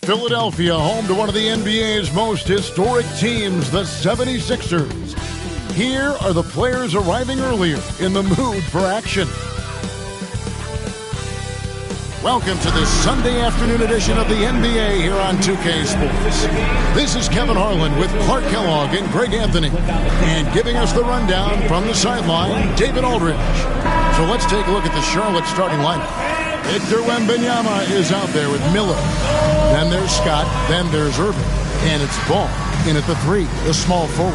Philadelphia, home to one of the NBA's most historic teams, the 76ers. Here are the players arriving earlier in the mood for action. Welcome to this Sunday afternoon edition of the NBA here on 2K Sports. This is Kevin Harlan with Clark Kellogg and Greg Anthony. And giving us the rundown from the sideline, David Aldridge. So let's take a look at the Charlotte starting lineup. Victor Wembanyama is out there with Miller. Then there's Scott. Then there's Irving. And it's Ball in at the 3, the small forward.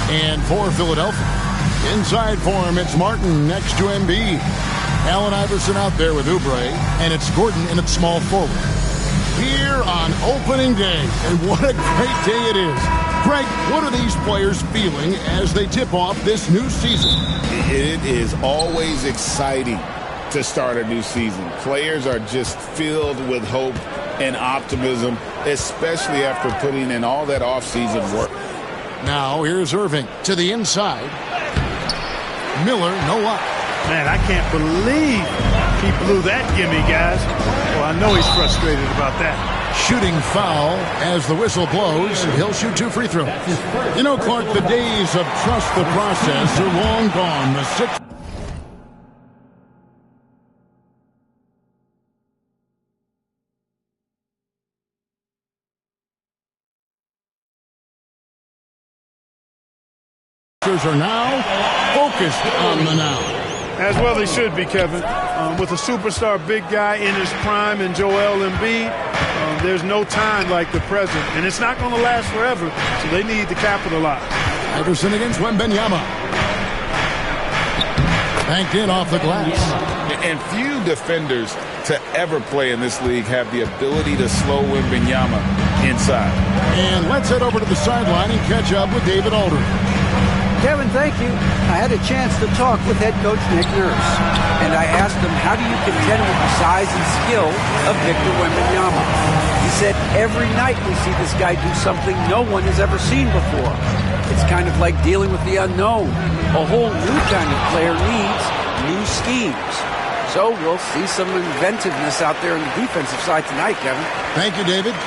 And for Philadelphia, inside for him, it's Martin next to Embiid. Allen Iverson out there with Oubre. And it's Gordon in at small forward. Here on opening day. And what a great day it is. Greg, what are these players feeling as they tip off this new season? It is always exciting to start a new season. Players are just filled with hope and optimism, especially after putting in all that offseason work. Now here's Irving to the inside. Miller, no luck. Man, I can't believe he blew that gimme, guys. Well, I know he's frustrated about that. Shooting foul as the whistle blows. He'll shoot 2 free throws. You know, Clark, the days of trust the process are long gone. The Sixers are now focused on the now. As well they should be, Kevin. With a superstar big guy in his prime and Joel Embiid, there's no time like the present. And it's not going to last forever, so they need to capitalize. Iverson against Wembanyama. Banked in off the glass. And few defenders to ever play in this league have the ability to slow Wembanyama inside. And let's head over to the sideline and catch up with David Aldridge. Kevin, thank you. I had a chance to talk with head coach Nick Nurse, and I asked him, how do you contend with the size and skill of Victor Wembanyama? He said, every night we see this guy do something no one has ever seen before. It's kind of like dealing with the unknown. A whole new kind of player needs new schemes. So we'll see some inventiveness out there on the defensive side tonight, Kevin. Thank you, David.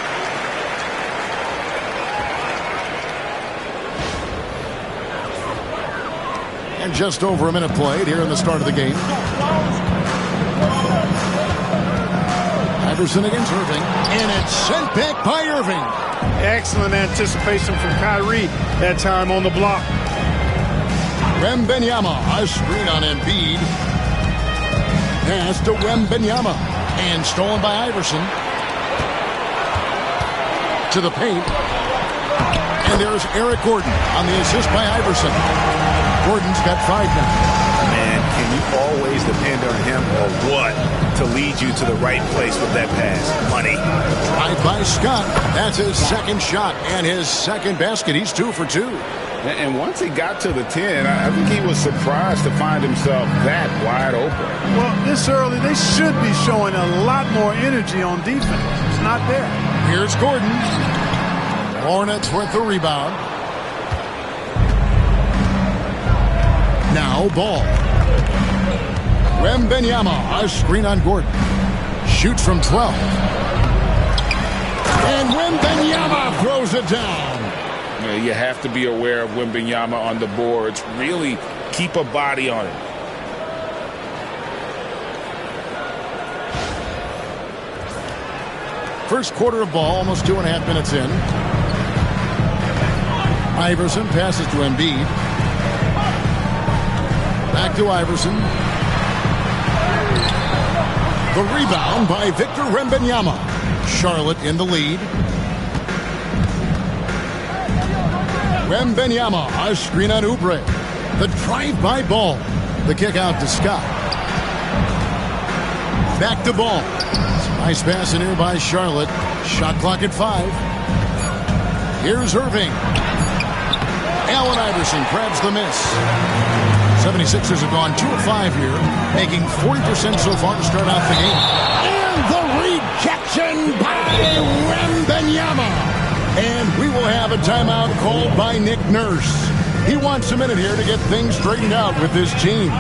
And just over a minute played here in the start of the game. Iverson against Irving. And it's sent back by Irving. Excellent anticipation from Kyrie that time on the block. Wembanyama, a screen on Embiid. Pass to Wembanyama. And stolen by Iverson. To the paint. And there's Eric Gordon on the assist by Iverson. Gordon's got 5 now. Man, can you always depend on him or what to lead you to the right place with that pass? Money. Right by Scott. That's his second shot and his second basket. He's 2 for 2. And once he got to the 10, I think he was surprised to find himself that wide open. Well, this early, they should be showing a lot more energy on defense. It's not there. Here's Gordon. Hornets with the rebound. Now Ball. Wembanyama, a screen on Gordon. Shoots from 12. And Wembanyama throws it down. You have to be aware of Wembanyama on the boards. Really keep a body on it. First quarter of ball, almost 2.5 minutes in. Iverson passes to Embiid. Back to Iverson. The rebound by Victor Wembanyama. Charlotte in the lead. Wembanyama, a screen on Oubre. The drive-by Ball. The kick out to Scott. Back to Ball. Nice pass in here by Charlotte. Shot clock at 5. Here's Irving. Allen Iverson grabs the miss. 76ers have gone 2 of 5 here, making 40% so far to start out the game. And the rejection by Wembanyama. And we will have a timeout called by Nick Nurse. He wants a minute here to get things straightened out with this team.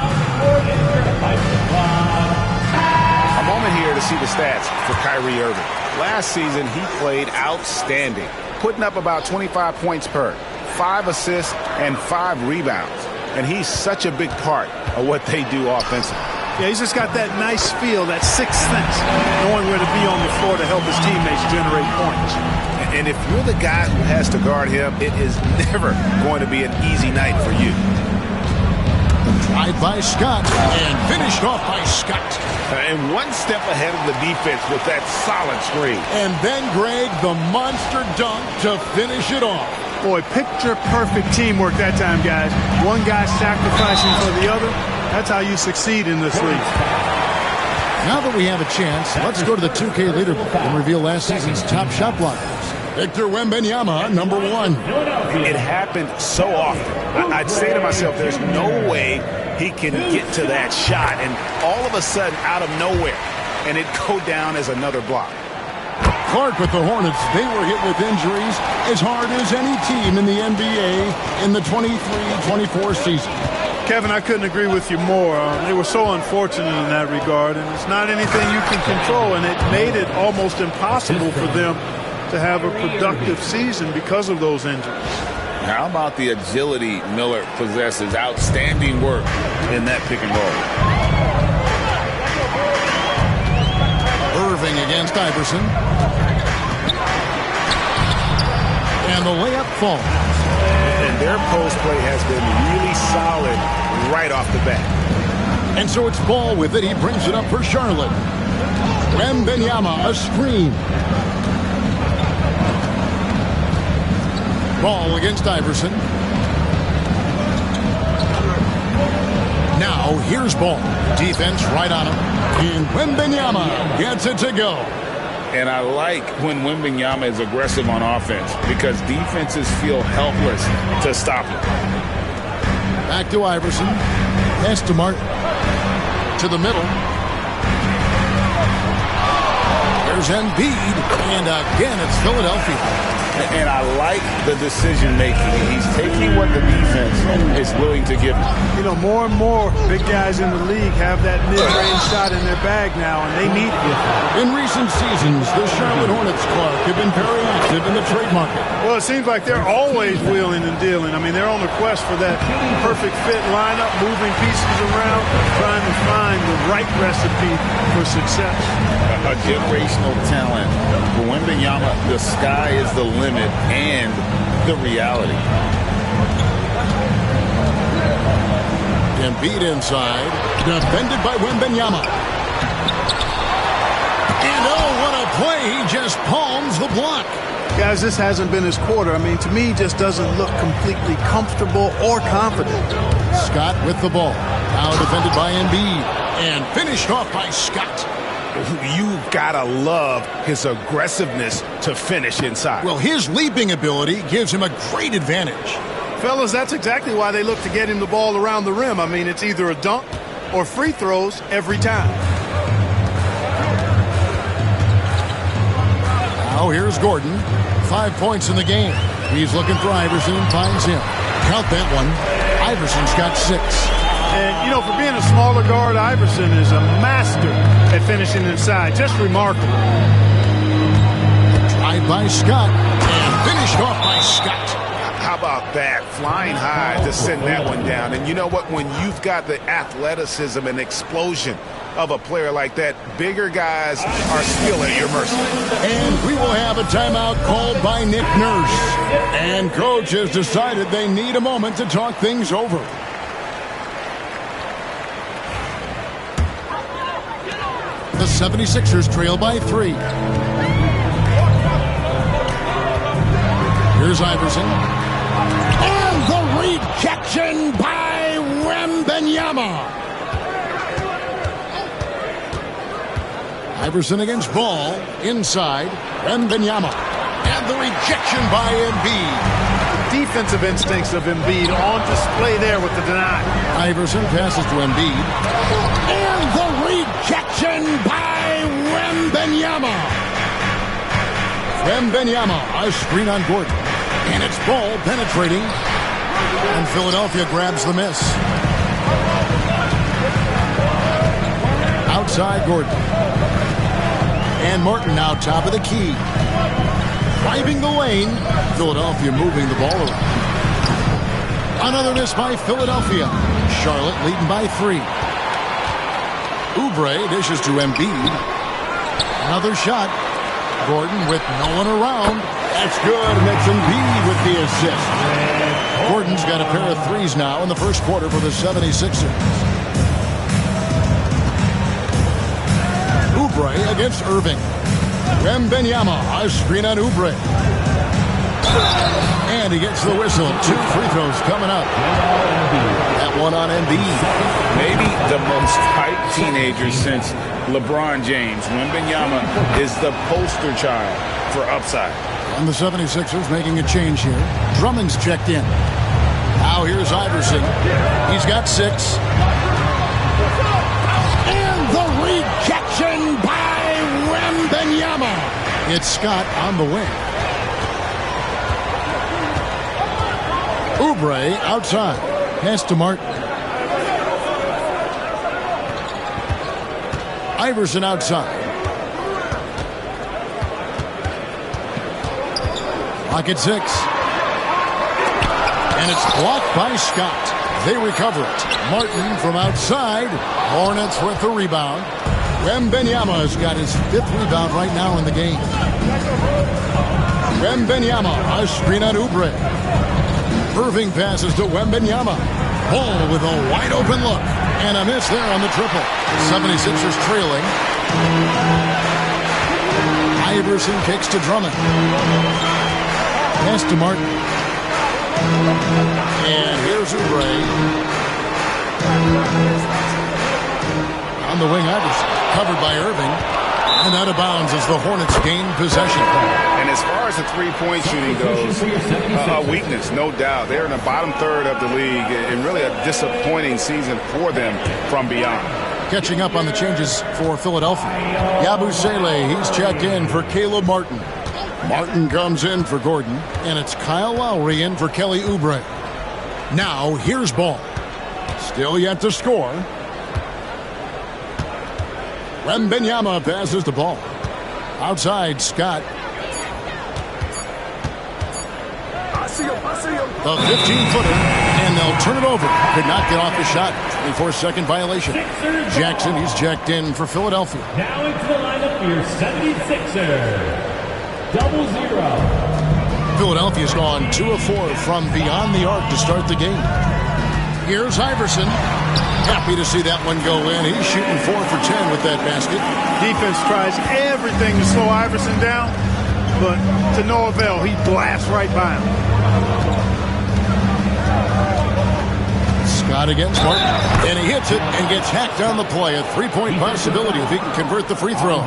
moment here to see the stats for Kyrie Irving. Last season, he played outstanding, putting up about 25 points per, 5 assists, and 5 rebounds. And he's such a big part of what they do offensively. Yeah, he's just got that nice feel, that sixth sense, knowing where to be on the floor to help his teammates generate points. And if you're the guy who has to guard him, it is never going to be an easy night for you. Tried by Scott and finished off by Scott. And one step ahead of the defense with that solid screen. And then, Greg, the monster dunk to finish it off. Boy, picture-perfect teamwork that time, guys. One guy sacrificing for the other. That's how you succeed in this league. Now that we have a chance, let's go to the 2K leaderboard and reveal last season's top shot blockers. Victor Wembanyama, number 1. It happened so often. I'd say to myself, there's no way he can get to that shot. And all of a sudden, out of nowhere, and it'd go down as another block. Clark with the Hornets, they were hit with injuries as hard as any team in the NBA in the 23-24 season. Kevin, I couldn't agree with you more. They were so unfortunate in that regard, and it's not anything you can control, and it made it almost impossible for them to have a productive season because of those injuries. How about the agility Miller possesses? Outstanding work in that pick and roll. Irving against Iverson. And the layup falls. And their post play has been really solid right off the bat. And so it's Ball with it. He brings it up for Charlotte. Wembanyama, a screen. Ball against Iverson. Now here's Ball. Defense right on him. And Wembanyama gets it to go. And I like when Wembanyama is aggressive on offense because defenses feel helpless to stop him. Back to Iverson. Pass to Martin. To the middle. There's Embiid. And again, it's Philadelphia. And I like the decision-making. He's taking what the defense is willing to give him. You know, more and more big guys in the league have that mid-range shot in their bag now, and they need it. In recent seasons, the Charlotte Hornets, Clark, have been very active in the trade market. Well, it seems like they're always wheeling and dealing. I mean, they're on the quest for that perfect fit lineup, moving pieces around, trying to find the right recipe for success. A generational talent. For Wembanyama, the sky is the limit and the reality. Embiid inside, defended by Wembanyama. And oh, what a play. He just palms the block. Guys, this hasn't been his quarter. I mean, to me, he just doesn't look completely comfortable or confident. Scott with the ball. Now defended by Embiid. And finished off by Scott. You've got to love his aggressiveness to finish inside. Well, his leaping ability gives him a great advantage. Fellas, that's exactly why they look to get him the ball around the rim. I mean, it's either a dunk or free throws every time. Now here's Gordon. 5 points in the game. He's looking for Iverson and finds him. Count that one. Iverson's got 6. And, you know, for being a smaller guard, Iverson is a master at finishing inside. Just remarkable. Tried by Scott and finished off by Scott. How about that? Flying high to send that one down. And you know what? When you've got the athleticism and explosion of a player like that, bigger guys are still at your mercy. And we will have a timeout called by Nick Nurse. And coach has decided they need a moment to talk things over. The 76ers trail by 3. Here's Iverson. And the rejection by Wembanyama. Iverson against Ball. Inside. Wembanyama. And the rejection by Embiid. Defensive instincts of Embiid on display there with the deny. Iverson passes to Embiid. And the rejection by Wembanyama. Wembanyama, a screen on Gordon. And it's Ball penetrating. And Philadelphia grabs the miss. Outside Gordon. And Martin now top of the key. Driving the lane. Philadelphia moving the ball around. Another miss by Philadelphia. Charlotte leading by 3. Oubre dishes to Embiid. Another shot. Gordon with no one around. That's good. And that's Embiid with the assist. Gordon's got a pair of threes now in the first quarter for the 76ers. Oubre against Irving. Wembanyama, a screen on Oubre. And he gets the whistle. 2 free throws coming up. That one on Embiid. Maybe the most hyped teenager since LeBron James. Wembanyama is the poster child for upside. And the 76ers making a change here. Drummond's checked in. Now here's Iverson. He's got 6. And the rejection by Wembanyama. It's Scott on the wing. Oubre outside. Pass to Martin. Iverson outside. Pocket 6. And it's blocked by Scott. They recover it. Martin from outside. Hornets with the rebound. Wembanyama has got his 5th rebound right now in the game. Wembanyama, a screen on Oubre. Irving passes to Wembanyama. Ball with a wide open look. And a miss there on the triple. 76ers trailing. Iverson kicks to Drummond. Pass to Martin. And here's Oubre. On the wing, Iverson. Covered by Irving. And out of bounds as the Hornets gain possession. And as far as the three-point shooting goes, a weakness, no doubt. They're in the bottom third of the league, and really a disappointing season for them from beyond. Catching up on the changes for Philadelphia. Yabusele, he's checked in for Caleb Martin. Martin comes in for Gordon, and it's Kyle Lowry in for Kelly Oubre. Now, here's Ball. Still yet to score. Wembanyama passes the ball. Outside, Scott. The 15-footer, and they'll turn it over. Could not get off the shot. 24-second violation. Jackson, he's checked in for Philadelphia. Now into the lineup for your 76ers. 0-0. Philadelphia's gone 2 of 4 from beyond the arc to start the game. Here's Iverson. Happy to see that one go in. He's shooting 4 for 10 with that basket. Defense tries everything to slow Iverson down, but to no avail. He blasts right by him. Scott against Martin. And he hits it and gets hacked on the play. A 3-point possibility if he can convert the free throw.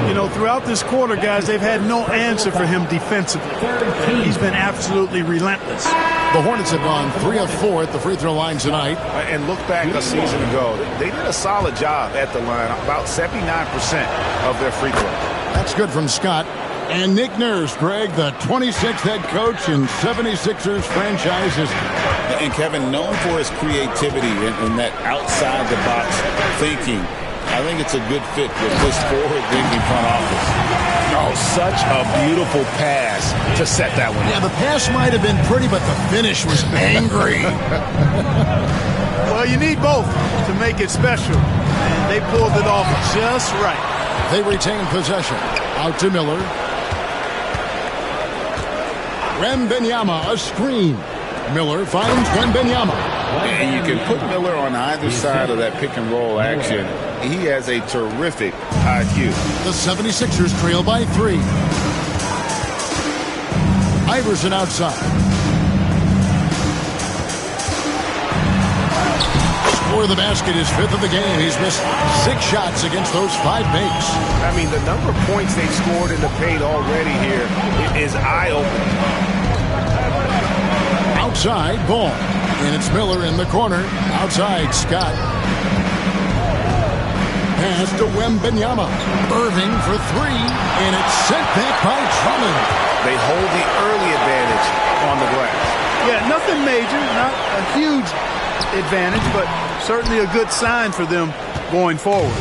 You know, throughout this quarter, guys, they've had no answer for him defensively. He's been absolutely relentless. The Hornets have gone 3 of 4 at the free throw line tonight. And look back a season ago. They did a solid job at the line. About 79% of their free throws. That's good from Scott. And Nick Nurse, Greg, the 26th head coach in 76ers franchise history. And Kevin, known for his creativity and that outside-the-box thinking, I think it's a good fit with this forward-thinking front office. Oh, such a beautiful pass to set that one. Yeah, the pass might have been pretty, but the finish was angry. Well, you need both to make it special. And they pulled it off just right. They retain possession. Out to Miller. Wembanyama, a screen. Miller finds Wembanyama. And you can put Miller on either side of that pick-and-roll action. He has a terrific IQ. The 76ers trail by 3. Iverson outside. Score the basket, his 5th of the game. He's missed 6 shots against those 5 makes. I mean, the number of points they've scored in the paint already here is eye-opening. Outside, Ball. And it's Miller in the corner. Outside, Scott. Pass to Wembanyama. Irving for 3. And it's sent back by Drummond. They hold the early advantage on the glass. Yeah, nothing major, not a huge advantage, but certainly a good sign for them going forward.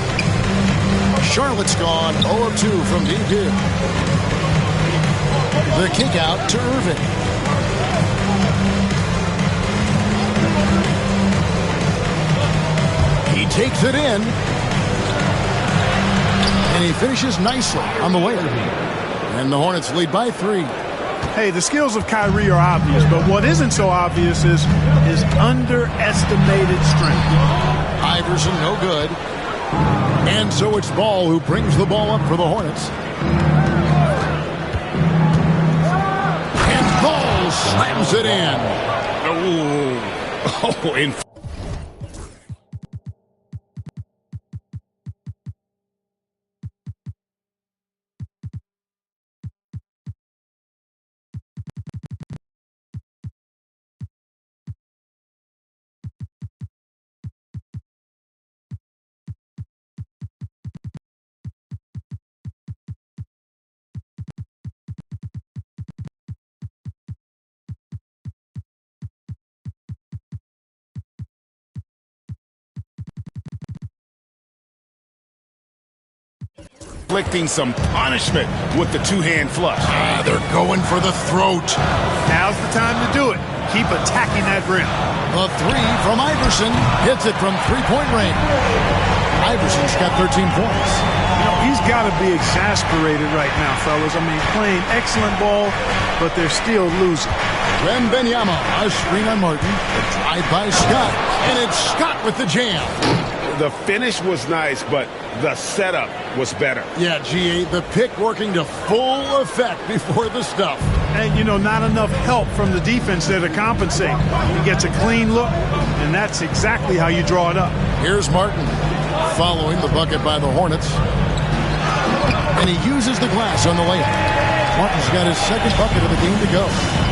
Charlotte's gone 0 of 2 from deep here. The kick out to Irving. He takes it in. And he finishes nicely on the layup. And the Hornets lead by 3. Hey, the skills of Kyrie are obvious, but what isn't so obvious is his underestimated strength. Iverson no good. And so it's Ball who brings the ball up for the Hornets. And Ball slams it in. Oh, in inflicting some punishment with the two-hand flush. They're going for the throat. Now's the time to do it. Keep attacking that rim. The 3 from Iverson hits it from three-point range. Iverson's got 13 points. You know, he's got to be exasperated right now, fellas. I mean, playing excellent ball, but they're still losing. Wembanyama, a screen on Martin. A drive by Scott. And it's Scott with the jam. The finish was nice, but the setup was better. Yeah, GA, the pick working to full effect before the stuff. And, you know, not enough help from the defense there to compensate. He gets a clean look, and that's exactly how you draw it up. Here's Martin following the bucket by the Hornets. And he uses the glass on the layup. Martin's got his second bucket of the game to go.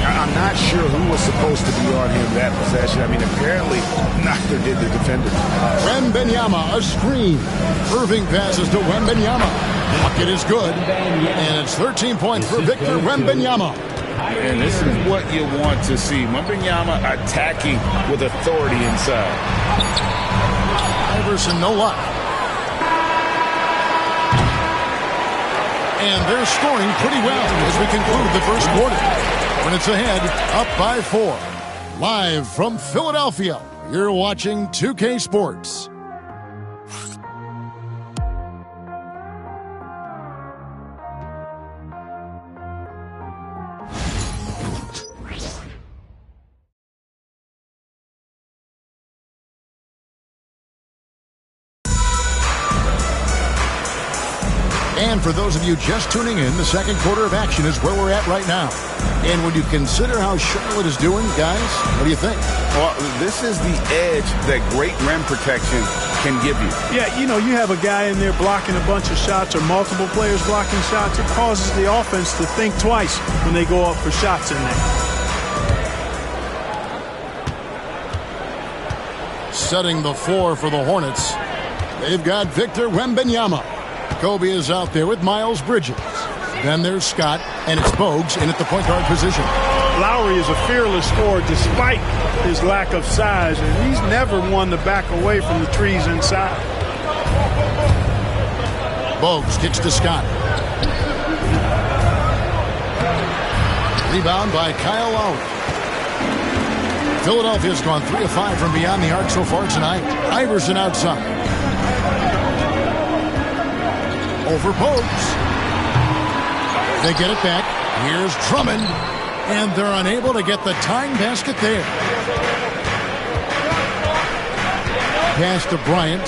I'm not sure who was supposed to be on him that possession. I mean, apparently neither did the defender. Wembanyama, a screen. Irving passes to Wembanyama. Bucket is good. And it's 13 points for Victor Wembanyama. And this is what you want to see. Wembanyama attacking with authority inside. Iverson, no luck. And they're scoring pretty well as we conclude the first quarter. When it's ahead, up by 4. Live from Philadelphia, you're watching 2K Sports. And for those of you just tuning in, the second quarter of action is where we're at right now. And when you consider how Charlotte is doing, guys, what do you think? Well, this is the edge that great rim protection can give you. Yeah, you know, you have a guy in there blocking a bunch of shots or multiple players blocking shots. It causes the offense to think twice when they go up for shots in there. Setting the floor for the Hornets, they've got Victor Wembanyama. Kobe is out there with Miles Bridges. Then there's Scott, and it's Bogues in at the point guard position. Lowry is a fearless scorer despite his lack of size, and he's never one to back away from the trees inside. Bogues kicks to Scott. Rebound by Kyle Lowry. Philadelphia's gone 3 of 5 from beyond the arc so far tonight. Iverson outside. Over Bogues. They get it back. Here's Drummond. And they're unable to get the tying basket there. Pass to Bryant.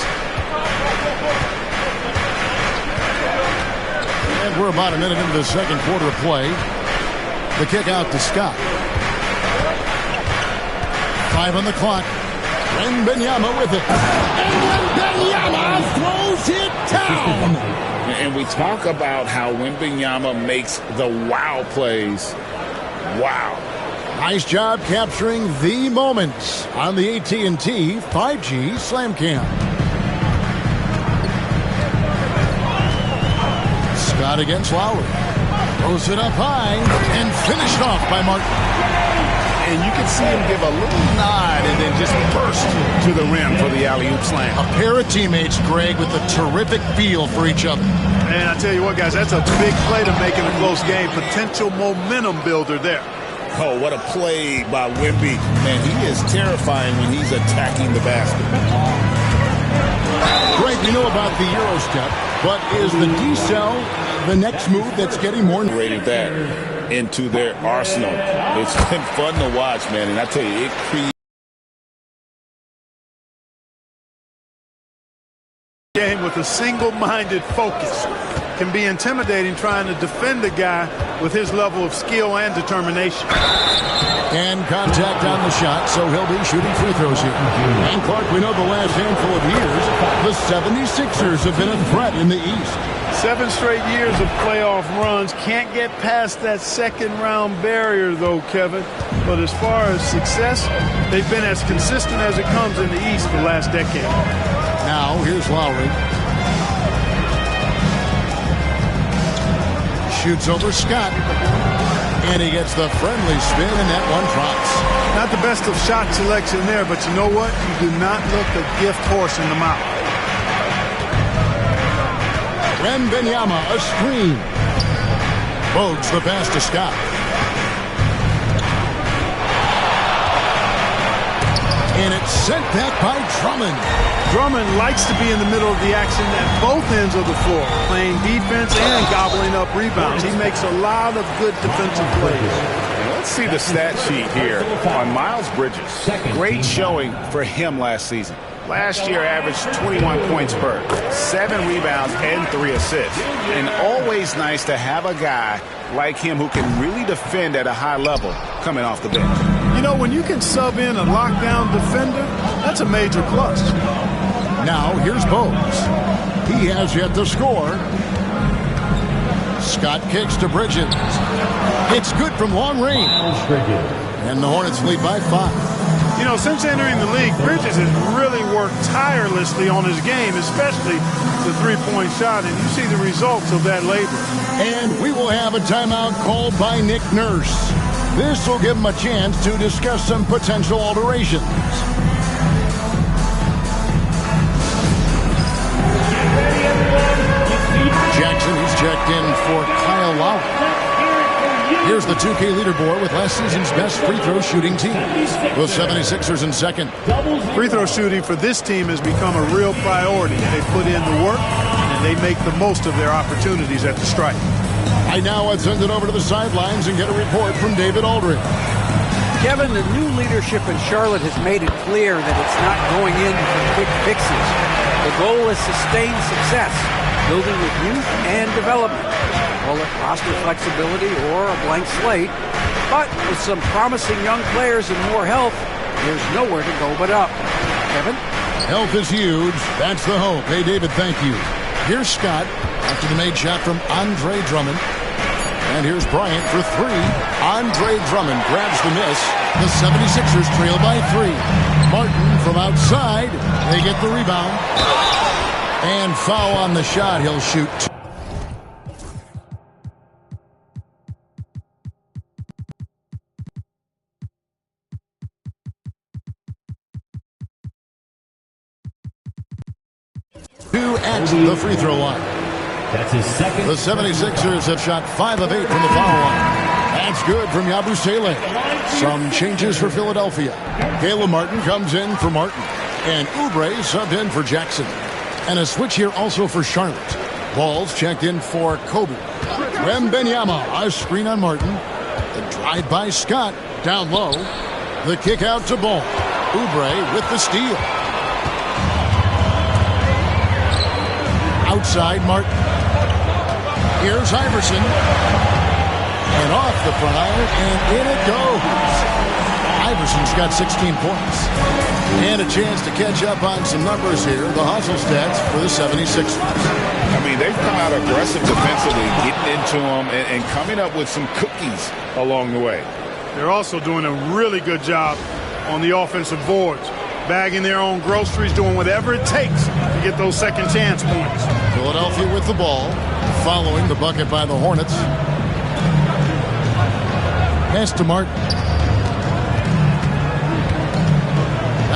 And we're about a minute into the second quarter of play. The kick out to Scott. 5 on the clock. Wembanyama with it. And Wembanyama throws it down. And we talk about how Wembanyama makes the wow plays. Wow. Nice job capturing the moments on the AT&T 5G Slam Cam. Scott against Lowry. Throws it up high and finished off by Martin. and you can see him give a little nod and then just burst to the rim for the alley-oop slam. A pair of teammates, Greg, with a terrific feel for each other. And I tell you what, guys, that's a big play to make in a close game. Potential momentum builder there. Oh, what a play by Wemby. Man, he is terrifying when he's attacking the basket. Greg, we know about the Euro step, but is the D-cell the next move that's getting more Rated that into their arsenal. It's been fun to watch, man, and I tell you, it creates game with a single-minded focus. Can be intimidating trying to defend a guy with his level of skill and determination. And contact on the shot, so he'll be shooting free throws here. And Clark, we know the last handful of years, the 76ers have been a threat in the East. 7 straight years of playoff runs. Can't get past that second-round barrier, though, Kevin. But as far as success, they've been as consistent as it comes in the East the last decade. Now, here's Lowry. Shoots over Scott. And he gets the friendly spin, and that one drops. Not the best of shot selection there, but you know what? You do not look a gift horse in the mouth. Wembanyama, a screen. Bogues the pass to Scott. And it's sent back by Drummond. Drummond likes to be in the middle of the action at both ends of the floor, playing defense and gobbling up rebounds. He makes a lot of good defensive plays. Let's see the stat sheet here on Miles Bridges. Great showing for him last season. Last year averaged 21 points per, 7 rebounds, and 3 assists. And always nice to have a guy like him who can really defend at a high level coming off the bench. You know, when you can sub in a lockdown defender, that's a major plus. Now, here's Bogues. He has yet to score. Scott kicks to Bridges. It's good from long range. And the Hornets lead by 5. You know, since entering the league, Bridges has really worked tirelessly on his game, especially the three-point shot, and you see the results of that labor. And we will have a timeout called by Nick Nurse. This will give him a chance to discuss some potential alterations. Jackson is checked in for Kyle Lowry. Here's the 2K leaderboard with last season's best free throw shooting team. The 76ers in second. Free throw shooting for this team has become a real priority. They put in the work, and they make the most of their opportunities at the stripe. I now send it over to the sidelines and get a report from David Aldridge. Kevin, the new leadership in Charlotte has made it clear that it's not going in for quick fixes. The goal is sustained success, building with youth and development. Call it roster flexibility or a blank slate. But with some promising young players and more health, there's nowhere to go but up. Kevin? Health is huge. That's the hope. Hey, David, thank you. Here's Scott after the made shot from Andre Drummond. And here's Bryant for 3. Andre Drummond grabs the miss. The 76ers trail by 3. Martin from outside. They get the rebound. And foul on the shot. He'll shoot 2. At the free throw line. That's his second. The 76ers have shot 5 of 8 from the foul line. That's good from Yabusele. Some changes for Philadelphia. Caleb Martin comes in for Martin. And Oubre subbed in for Jackson. And a switch here also for Charlotte. Ball's checked in for Kobe. Wembanyama, a screen on Martin. The drive by Scott, down low. The kick out to Ball. Oubre with the steal. Outside Martin. Here's Iverson. And off the front, and in it goes. Iverson's got 16 points. And a chance to catch up on some numbers here. The hustle stats for the 76ers. I mean, they've come out aggressive defensively, getting into them and coming up with some cookies along the way. They're also doing a really good job on the offensive boards, bagging their own groceries, doing whatever it takes to get those second chance points. Philadelphia with the ball, following the bucket by the Hornets. Pass to Martin.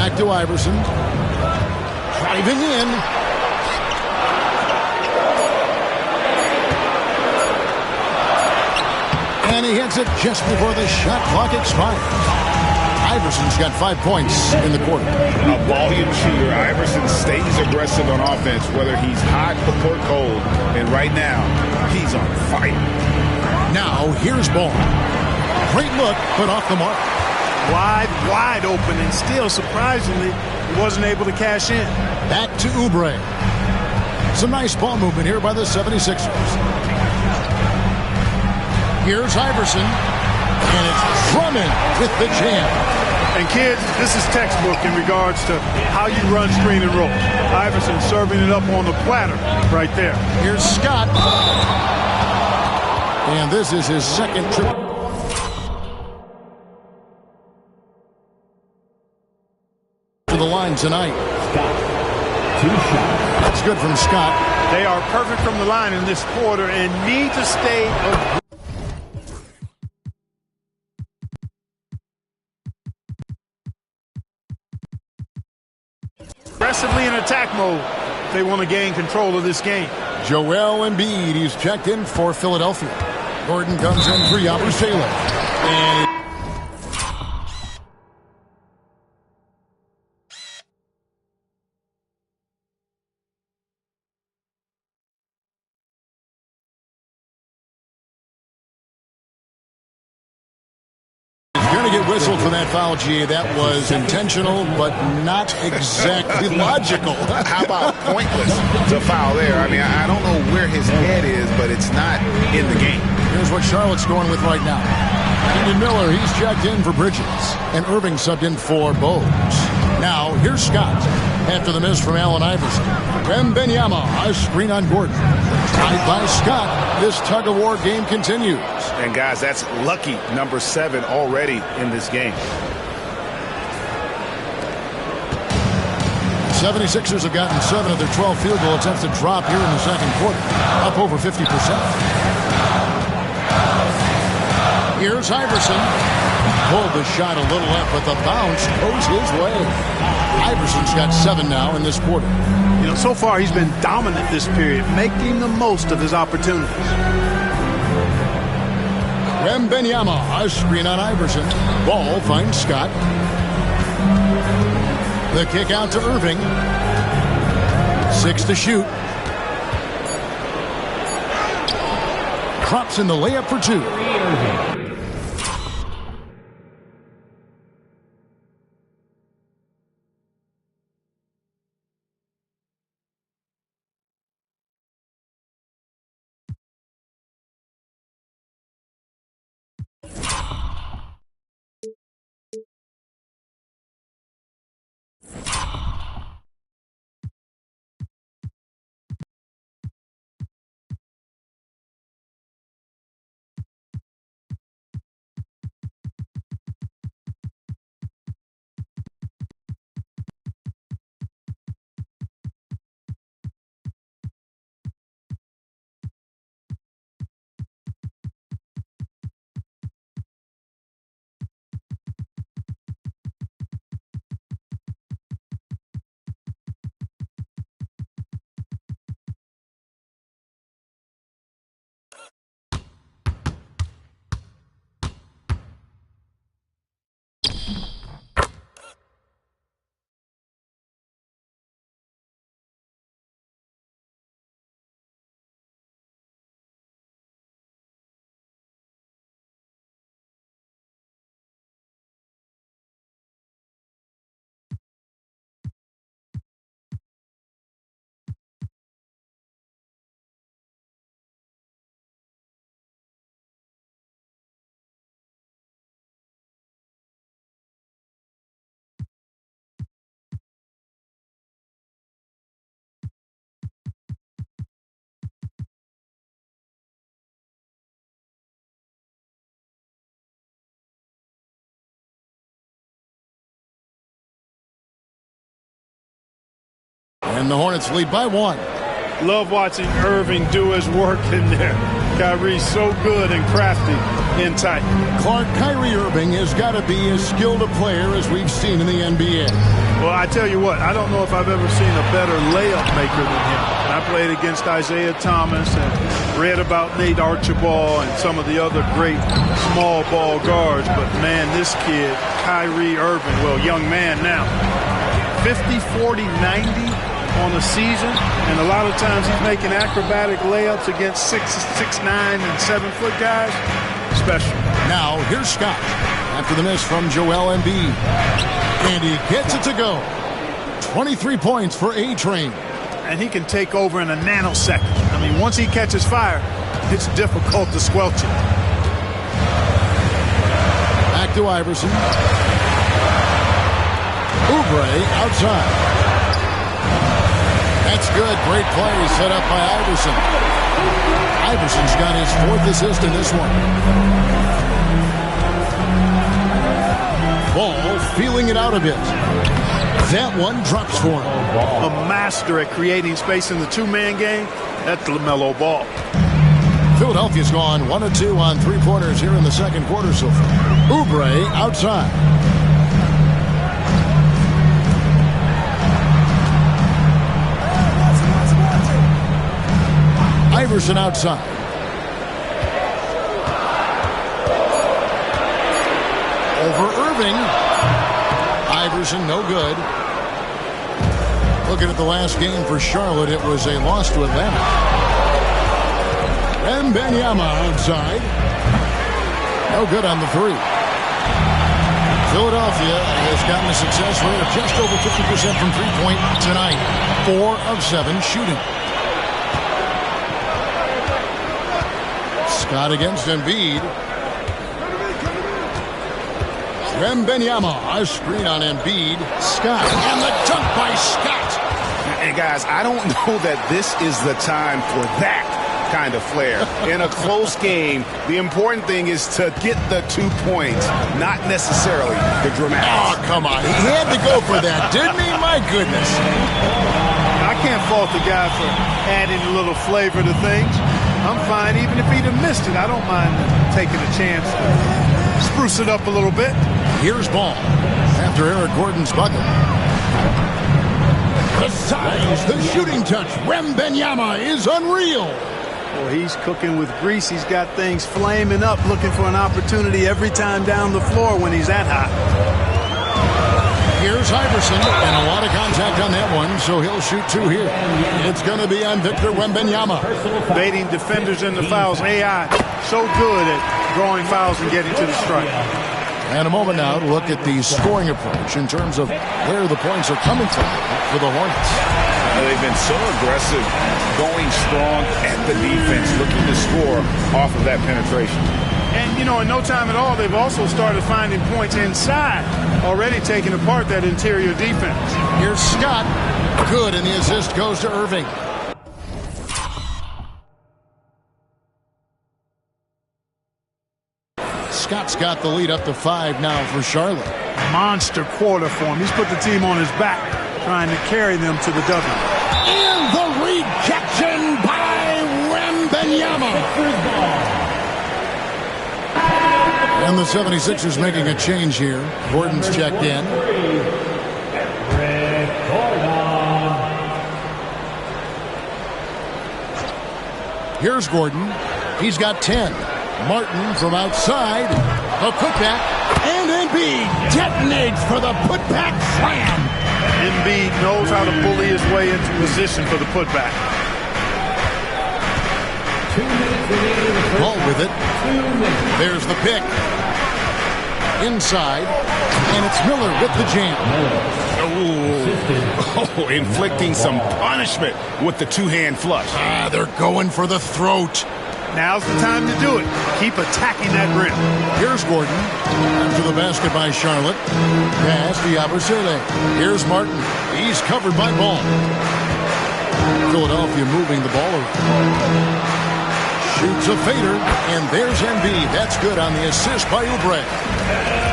Back to Iverson. Driving in. And he hits it just before the shot clock expires. Iverson's got 5 points in the quarter. A volume shooter. Iverson stays aggressive on offense, whether he's hot or cold. And right now, he's on fire. Now, here's Ball. Great look, but off the mark. Wide open, and still, surprisingly, he wasn't able to cash in. Back to Oubre. Some nice ball movement here by the 76ers. Here's Iverson. And it's Drummond with the jam. And kids, this is textbook in regards to how you run screen and roll. Iverson serving it up on the platter right there. Here's Scott. And this is his second triple. To the line tonight. Scott, 2 shots. That's good from Scott. They are perfect from the line in this quarter and need to stay aggressively in attack mode. They want to gain control of this game. Joel Embiid, he's checked in for Philadelphia. Gordon comes in for Yabusele. And going to get whistled for that foul, G. That was intentional, but not exactly logical. How about pointless to foul there? I mean, I don't know where his head is, but it's not in the game. Here's what Charlotte's going with right now. Keaton Miller, he's checked in for Bridges. And Irving subbed in for Bowes. Now, here's Scott. After the miss from Allen Iverson. Wembanyama, a screen on Gordon. Tied by Scott. This tug-of-war game continues. And, guys, that's lucky number 7 already in this game. 76ers have gotten 7 of their 12 field goal attempts to drop here in the second quarter. Up over 50%. Here's Iverson. Pulled the shot a little left, but the bounce goes his way. Iverson's got 7 now in this quarter. You know, so far he's been dominant this period, making the most of his opportunities. Wembanyama, a screen on Iverson. Ball finds Scott. The kick out to Irving. 6 to shoot. Drops in the layup for 2. And the Hornets lead by 1. Love watching Irving do his work in there. Kyrie's so good and crafty in tight. Clark, Kyrie Irving has got to be as skilled a player as we've seen in the NBA. Well, I tell you what, I don't know if I've ever seen a better layup maker than him. I played against Isaiah Thomas and read about Nate Archibald and some of the other great small ball guards. But, man, this kid, Kyrie Irving, well, young man now, 50, 40, 90 on the season. And a lot of times he's making acrobatic layups against 6'9" and 7-foot guys. Special. Now, here's Scott after the miss from Joel Embiid. And he gets it to go. 23 points for A-Train. And he can take over in a nanosecond. I mean, once he catches fire, it's difficult to squelch it. Back to Iverson. Oubre outside. That's good. Great play set up by Iverson. Iverson's got his 4th assist in this one. Ball feeling it out a bit. That one drops for him. A master at creating space in the two-man game. That's LaMelo Ball. Philadelphia's gone 1 of 2 on 3-pointers here in the second quarter so far. Oubre outside. Iverson outside. Over Irving. Iverson no good. Looking at the last game for Charlotte, it was a loss to Atlanta. Wembanyama outside. No good on the 3. Philadelphia has gotten a success rate of just over 50% from three-point tonight. 4 of 7 shooting. Scott against Embiid. Wembanyama, a screen on Embiid. Scott, and the dunk by Scott. And guys, I don't know that this is the time for that kind of flair. In a close game, the important thing is to get the 2 points, not necessarily the dramatics. Oh, come on. He had to go for that, didn't he? My goodness. I can't fault the guy for adding a little flavor to things. I'm fine even if he'd have missed it. I don't mind taking a chance to spruce it up a little bit. Here's Ball after Eric Gordon's bucket. The size, the shooting touch. Wembanyama is unreal. Well, he's cooking with grease. He's got things flaming up, looking for an opportunity every time down the floor when he's that hot. Here's Iverson, and a lot of contact on that one, so he'll shoot 2 here. It's going to be on Victor Wembanyama. Baiting defenders in the fouls. AI so good at drawing fouls and getting to the strike. And a moment now to look at the scoring approach in terms of where the points are coming from for the Hornets. They've been so aggressive, going strong at the defense, looking to score off of that penetration. And, you know, in no time at all, they've also started finding points inside, already taking apart that interior defense. Here's Scott. Good, and the assist goes to Irving. Scott's got the lead up to 5 now for Charlotte. Monster quarter for him. He's put the team on his back, trying to carry them to the W. And the rejection by Wembanyama. And the 76ers making a change here. Gordon's checked in. Here's Gordon. He's got 10. Martin from outside. A putback. And Embiid detonates for the putback slam. Embiid knows how to bully his way into position for the putback. Ball with it. There's the pick. Inside. And it's Miller with the jam. Oh, inflicting some punishment with the 2-hand flush. They're going for the throat. Now's the time to do it. Keep attacking that rim. Here's Gordon. After the basket by Charlotte. Pass to Yabusele. Here's Martin. He's covered by Ball. Philadelphia moving the ball around. Shoots a fader, and there's Embiid. That's good on the assist by Oubre.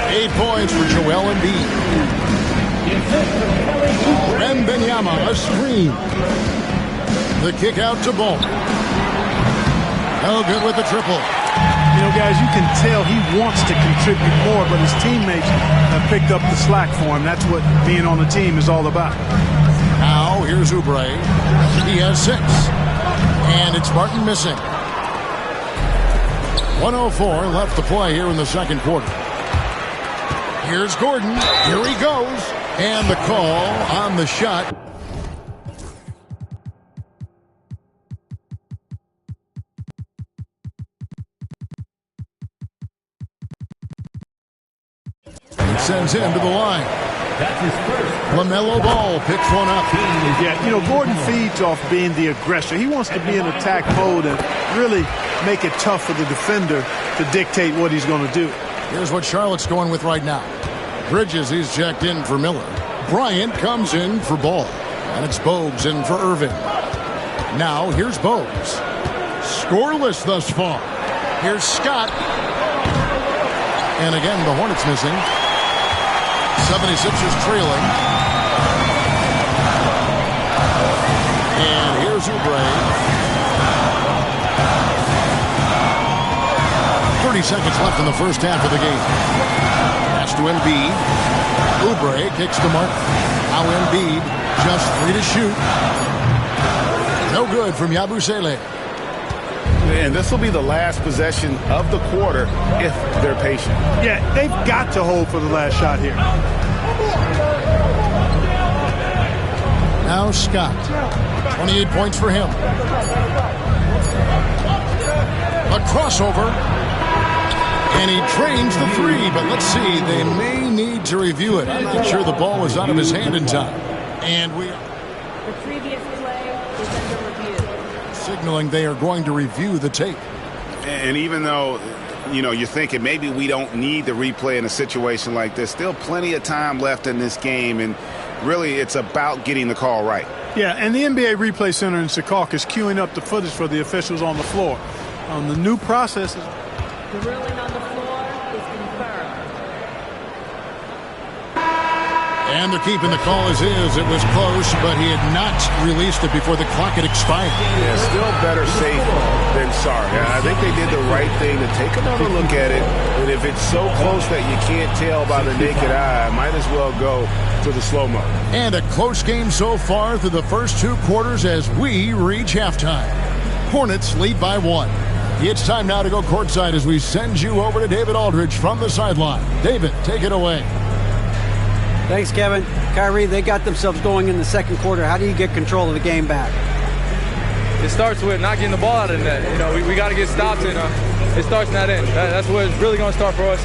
8 points for Joel Embiid. Wembanyama, a screen. The kick out to Ball. No good with the triple. You know, guys, you can tell he wants to contribute more, but his teammates have picked up the slack for him. That's what being on the team is all about. Now, here's Oubre. He has 6. And it's Martin missing. 1:04 left to play here in the second quarter. Here's Gordon. Here he goes. And the call on the shot. Sends him to the line. That's his first. LaMelo Ball picks one up. Yeah, you know, Gordon feeds off being the aggressor. He wants to be in attack mode and really make it tough for the defender to dictate what he's going to do. Here's what Charlotte's going with right now. Bridges, he's checked in for Miller. Bryant comes in for Ball. And it's Bogues in for Irving. Now, here's Bogues. Scoreless thus far. Here's Scott. And again, the Hornets missing. 76ers trailing. And here's Oubre. 30 seconds left in the first half of the game. Pass to Embiid. Oubre kicks to Martin. Now Embiid, just 3 to shoot. No good from Yabusele. And this will be the last possession of the quarter if they're patient. Yeah, they've got to hold for the last shot here. Now Scott. 28 points for him. A crossover. And he trains the 3, but let's see. They may need to review it. I'm not sure the ball was out of his hand in time. And we... The previous play is under review. Signaling they are going to review the tape. And even though, you know, you're thinking maybe we don't need the replay in a situation like this, still plenty of time left in this game, and really it's about getting the call right. Yeah, and the NBA Replay Center in Secaucus is queuing up the footage for the officials on the floor. The new process is... The ruling on the floor is confirmed. And they're keeping the call as is. It was close, but he had not released it before the clock had expired. Yeah, still better safe than sorry. I think they did the right thing to take another look at it. But if it's so close that you can't tell by the naked eye, might as well go to the slow-mo. And a close game so far through the first 2 quarters as we reach halftime. Hornets lead by 1. It's time now to go courtside as we send you over to David Aldridge from the sideline. David, take it away. Thanks, Kevin. Kyrie, they got themselves going in the second quarter. How do you get control of the game back? It starts with not getting the ball out of the net. You know, we got to get stops, and it starts in that end. That's where it's really going to start for us.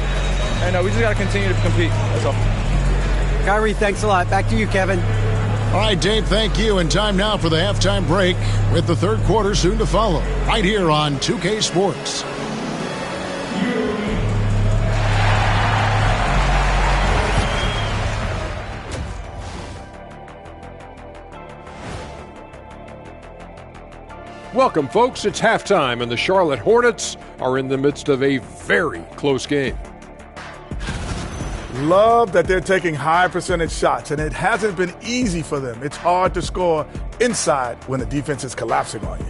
And we just got to continue to compete. That's all. Kyrie, thanks a lot. Back to you, Kevin. All right, Dave, thank you. And time now for the halftime break with the third quarter soon to follow. Right here on 2K Sports. Welcome, folks. It's halftime, and the Charlotte Hornets are in the midst of a very close game. Love that they're taking high percentage shots, and it hasn't been easy for them. It's hard to score inside when the defense is collapsing on you.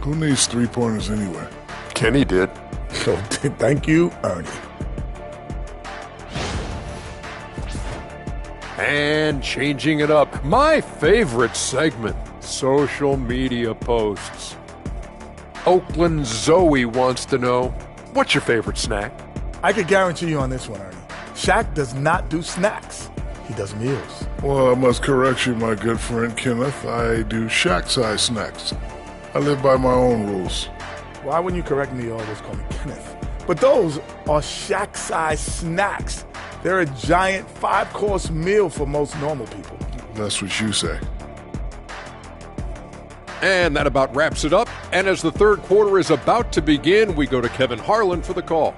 Who needs three-pointers anyway? Kenny did. So thank you, Ernie. And changing it up, my favorite segment, social media posts. Oakland Zoe wants to know, what's your favorite snack? I could guarantee you on this one, Ernie. Shaq does not do snacks. He does meals. Well, I must correct you, my good friend Kenneth. I do Shaq-size snacks. I live by my own rules. Why wouldn't you correct me? You always call me Kenneth. But those are Shaq-size snacks. They're a giant 5-course meal for most normal people. That's what you say. And that about wraps it up. And as the third quarter is about to begin, we go to Kevin Harlan for the call.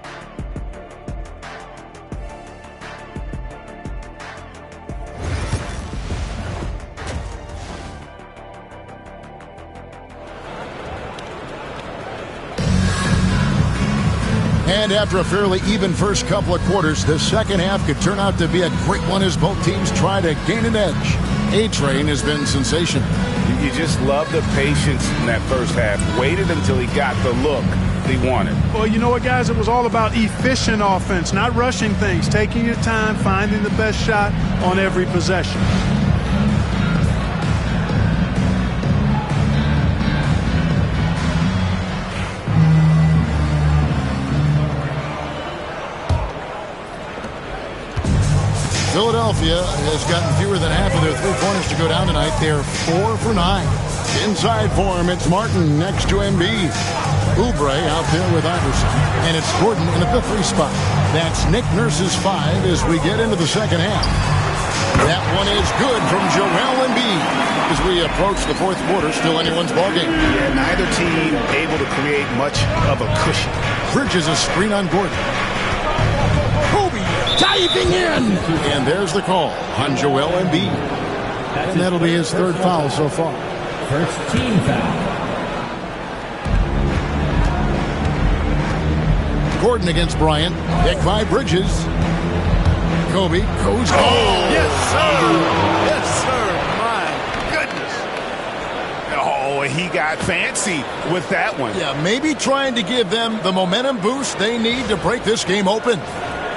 And after a fairly even first couple of quarters, the second half could turn out to be a great one as both teams try to gain an edge. A-Train has been sensational. You just love the patience in that first half. Waited until he got the look he wanted. Well, you know what, guys? It was all about efficient offense, not rushing things, taking your time, finding the best shot on every possession. Philadelphia has gotten fewer than half of their three-pointers to go down tonight. They're 4 for 9. Inside for him, it's Martin next to Embiid. Oubre out there with Iverson. And it's Gordon in the 3 spot. That's Nick Nurse's 5 as we get into the second half. That one is good from Joel Embiid. As we approach the fourth quarter, still anyone's ballgame. Yeah, neither team able to create much of a cushion. Bridges a screen on Gordon. Diving in! And there's the call on Joel Embiid. And that'll be his 3rd foul so far. First team foul. Gordon against Bryant. Pick by Bridges. Kobe goes. Oh! Yes, sir! Yes, sir! My goodness! Oh, he got fancy with that one. Yeah, maybe trying to give them the momentum boost they need to break this game open.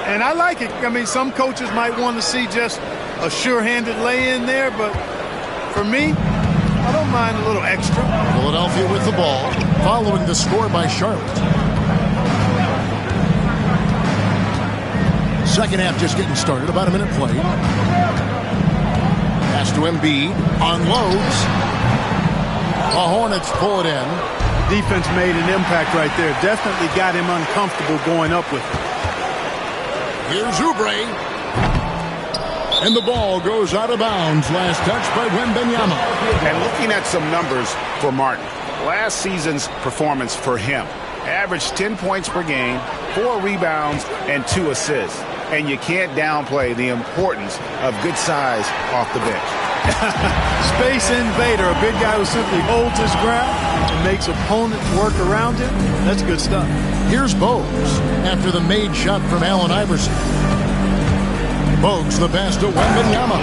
And I like it. I mean, some coaches might want to see just a sure-handed lay-in there, but for me, I don't mind a little extra. Philadelphia with the ball, following the score by Charlotte. Second half just getting started, about a minute played. Pass to Embiid, unloads. The Hornets pull it in. Defense made an impact right there. Definitely got him uncomfortable going up with it. Here's Oubre. And the ball goes out of bounds. Last touch by Wembanyama. And looking at some numbers for Martin. Last season's performance for him. Averaged 10 points per game, 4 rebounds, and 2 assists. And you can't downplay the importance of good size off the bench. Space invader, a big guy who simply holds his ground and makes opponents work around him. That's good stuff. Here's Bogues after the made shot from Allen Iverson. Bogues the pass to Wembanyama.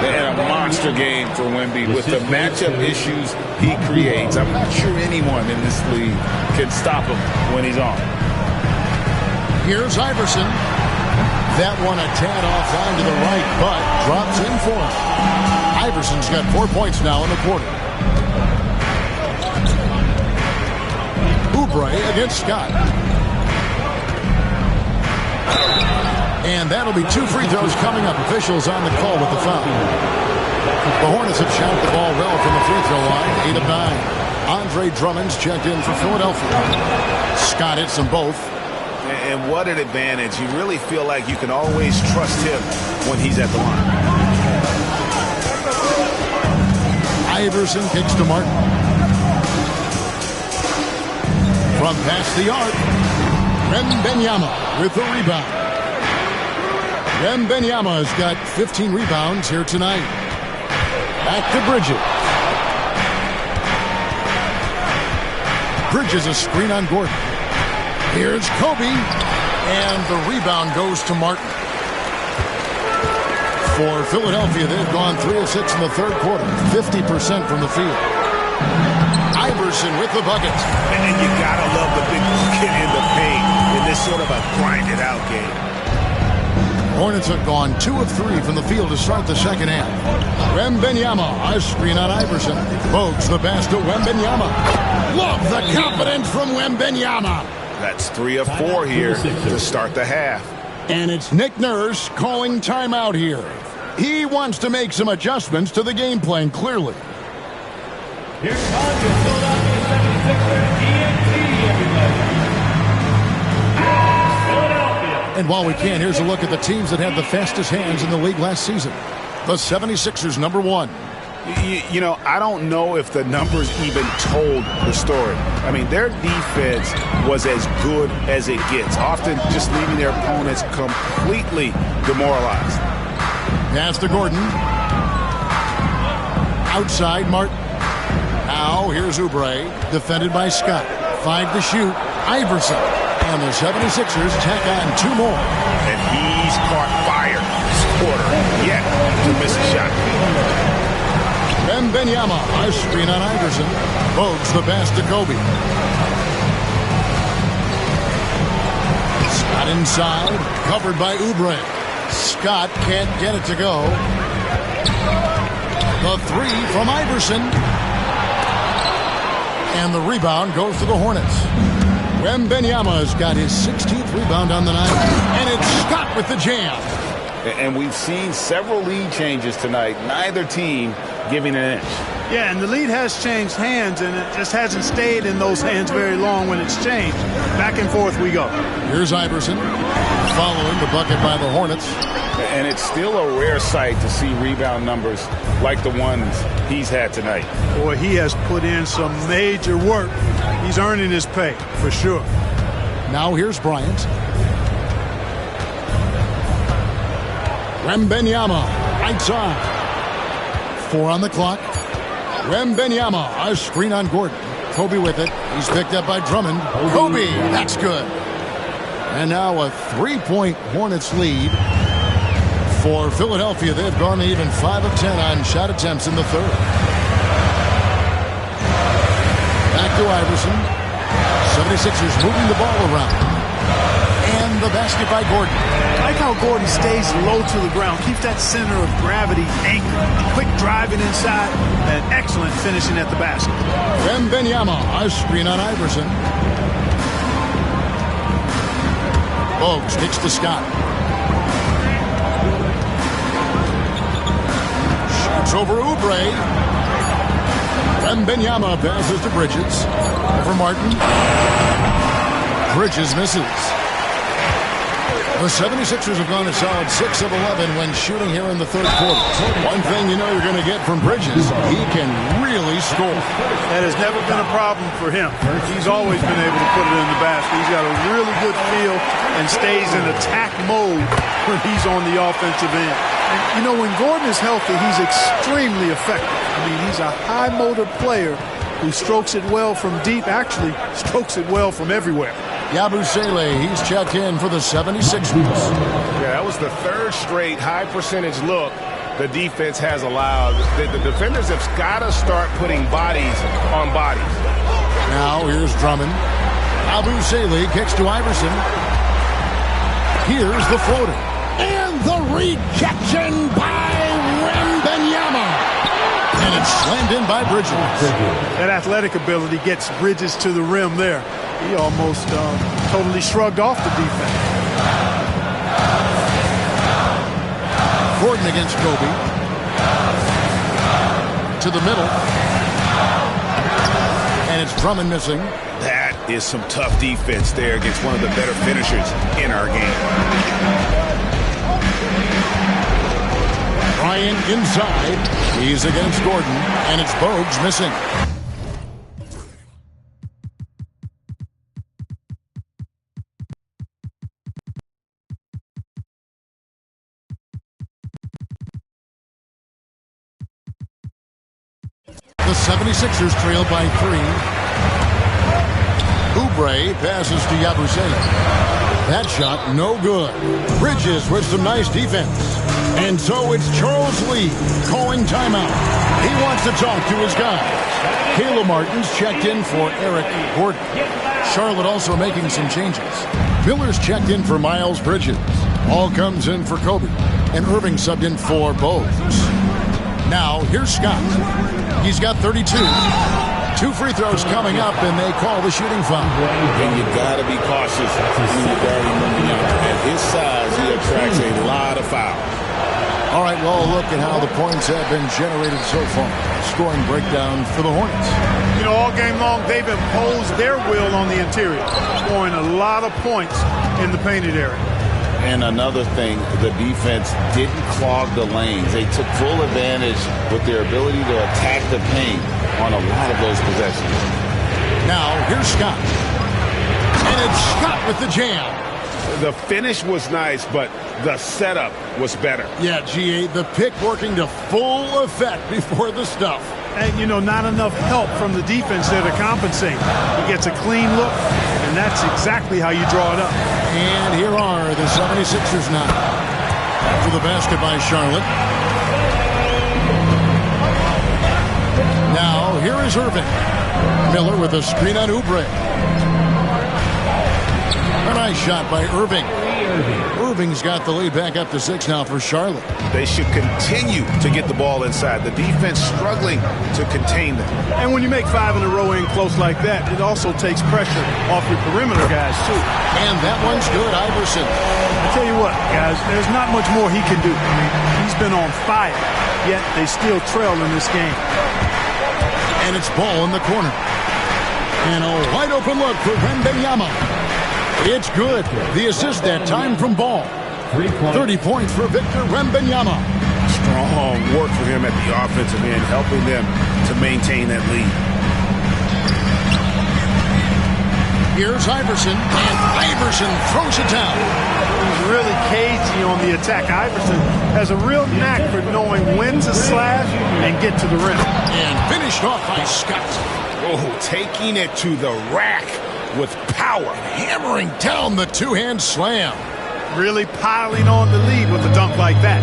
They had a monster game for Wemby with the matchup issues he creates. I'm not sure anyone in this league can stop him when he's on. Here's Iverson. That one a tad offline to the right, but drops in for him. Iverson's got 4 points now in the quarter. Oubre against Scott. And that'll be 2 free throws coming up. Officials on the call with the foul. The Hornets have shot the ball well from the free throw line, 8 of 9. Andre Drummond's checked in for Philadelphia. Scott hits them both. And what an advantage. You really feel like you can always trust him when he's at the line. Iverson kicks to Martin. From past the arc, Wembanyama with the rebound. Wembanyama has got 15 rebounds here tonight. Back to Bridges. Bridges a screen on Gordon. Here's Kobe, and the rebound goes to Martin. For Philadelphia, they've gone 3 of 6 in the third quarter, 50% from the field. Iverson with the bucket. And you gotta love the big bucket in the paint in this sort of a grinded-out game. Hornets have gone 2 of 3 from the field to start the second half. Wembanyama, a screen on Iverson. Bogues the pass to Wembanyama. Love the confidence from Wembanyama. That's 3 of 4 here to start the half. And it's Nick Nurse calling timeout here. He wants to make some adjustments to the game plan, clearly. Here comes your Philadelphia 76ers ENT, everybody. And while we can, here's a look at the teams that had the fastest hands in the league last season. The 76ers, number 1. You know, I don't know if the numbers even told the story. I mean, their defense was as good as it gets, often just leaving their opponents completely demoralized. Pass to Gordon. Outside, Martin. Now, here's Oubre, defended by Scott. 5 to shoot. Iverson. And the 76ers tack on 2 more. And he's caught fire this quarter, yet to miss a shot. Wembanyama, a screen on Iverson. Bogues the pass to Kobe. inside, covered by Oubre. Scott can't get it to go. The three from Iverson. And the rebound goes to the Hornets. Wembanyama's got his 16th rebound on the night. And it's Scott with the jam. And we've seen several lead changes tonight. Neither team giving an inch. Yeah, and the lead has changed hands, and it just hasn't stayed in those hands very long when it's changed. Back and forth we go. Here's Iverson following the bucket by the Hornets. And it's still a rare sight to see rebound numbers like the ones he's had tonight. Boy, he has put in some major work. He's earning his pay, for sure. Now here's Bryant. Wembanyama, right side. 4 on the clock. Wembanyama, a screen on Gordon. Kobe with it. He's picked up by Drummond. Kobe, that's good. And now a 3-point Hornets lead for Philadelphia. They've gone even 5 of 10 on shot attempts in the third. Back to Iverson. 76ers moving the ball around. And the basket by Gordon. I like how Gordon stays low to the ground, keeps that center of gravity anchored. Quick driving inside and excellent finishing at the basket. Wembanyama, a screen on Iverson. Bogues kicks to Scott. Shoots over Oubre. Wembanyama passes to Bridges. Over Martin. Bridges misses. The 76ers have gone a solid 6 of 11 when shooting here in the third quarter. One thing you know you're going to get from Bridges, he can really score. That has never been a problem for him. He's always been able to put it in the basket. He's got a really good feel and stays in attack mode when he's on the offensive end. And, you know, when Gordon is healthy, he's extremely effective. I mean, he's a high motor player who strokes it well from deep, actually strokes it well from everywhere. Yabusele, he's checked in for the 76ers. Yeah, that was the third straight high percentage look the defense has allowed. The defenders have got to start putting bodies on bodies. Now here's Drummond. Yabusele kicks to Iverson. Here's the floater. And the rejection by Wembanyama. And it's slammed in by Bridges. That athletic ability gets Bridges to the rim there. He almost totally shrugged off the defense. Gordon against Kobe. To the middle. And it's Drummond missing. That is some tough defense there against one of the better finishers in our game. Bryant inside. He's against Gordon. And it's Bogues missing. The 76ers trail by 3. Oubre passes to Yabusele. That shot, no good. Bridges with some nice defense. And so it's Charles Lee calling timeout. He wants to talk to his guys. Caleb Martin's checked in for Eric Gordon. Charlotte also making some changes. Miller's checked in for Miles Bridges. Hall comes in for Kobe. And Irving subbed in for Bogues. Now, here's Scott. He's got 32. 2 free throws coming up, and they call the shooting foul. And you got to be cautious when you're guarding Wembanyama. At his size, he attracts a lot of fouls. All right, well, look at how the points have been generated so far. Scoring breakdown for the Hornets. You know, all game long, they've imposed their will on the interior, scoring a lot of points in the painted area. And another thing, the defense didn't clog the lanes. They took full advantage with their ability to attack the paint on a lot of those possessions. Now, here's Scott. And it's Scott with the jam. The finish was nice, but the setup was better. Yeah, GA, the pick working to full effect before the stuff. And, you know, not enough help from the defense there to compensate. He gets a clean look, and that's exactly how you draw it up. And here are the 76ers now. To the basket by Charlotte. Now, here is Irving. Miller with a screen on Oubre. A Nice shot by Irving. Irving's got the lead back up to 6 now for Charlotte. They should continue to get the ball inside. The defense struggling to contain them. And when you make 5 in a row in close like that, it also takes pressure off your perimeter guys, too. And that one's good, Iverson. I tell you what, guys, there's not much more he can do. He's been on fire, yet they still trail in this game. And it's Ball in the corner. And a wide open look for Wembanyama. It's good. The assist that time from Ball. 30 points for Victor Wembanyama. Strong work for him at the offensive end, helping them to maintain that lead. Here's Iverson, and Iverson throws it down. He's really cagey on the attack. Iverson has a real knack for knowing when to slash and get to the rim. And finished off by Scott. Oh, taking it to the rack with power. Hammering down the two-hand slam. Really piling on the lead with a dunk like that.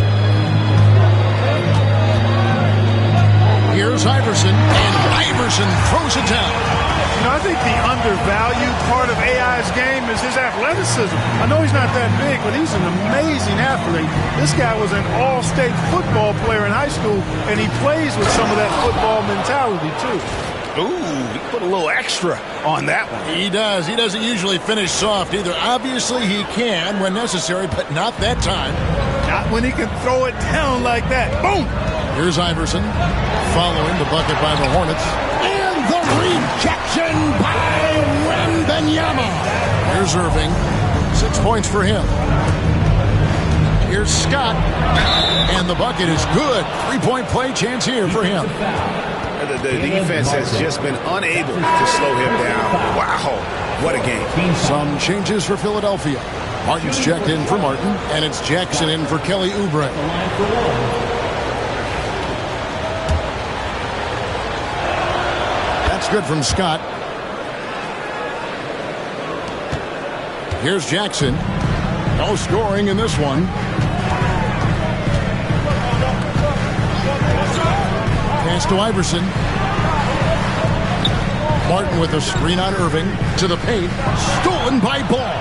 Here's Iverson, and Iverson throws it down. You know, I think the undervalued part of AI's game is his athleticism. I know he's not that big, but he's an amazing athlete. This guy was an all-state football player in high school, and he plays with some of that football mentality, too. Ooh, he put a little extra on that one. He does. He doesn't usually finish soft either. Obviously, he can when necessary, but not that time. Not when he can throw it down like that. Boom! Here's Iverson, following the bucket by the Hornets. And the rejection by Wembanyama. Here's Irving. 6 points for him. Here's Scott. And the bucket is good. 3-point play chance here for him. The defense has just been unable to slow him down. Wow, what a game. Some changes for Philadelphia. Martin's checked in for Martin, and it's Jackson in for Kelly Oubre. That's good from Scott. Here's Jackson. No scoring in this one. Pass to Iverson. Martin with a screen on Irving. To the paint. Stolen by Ball.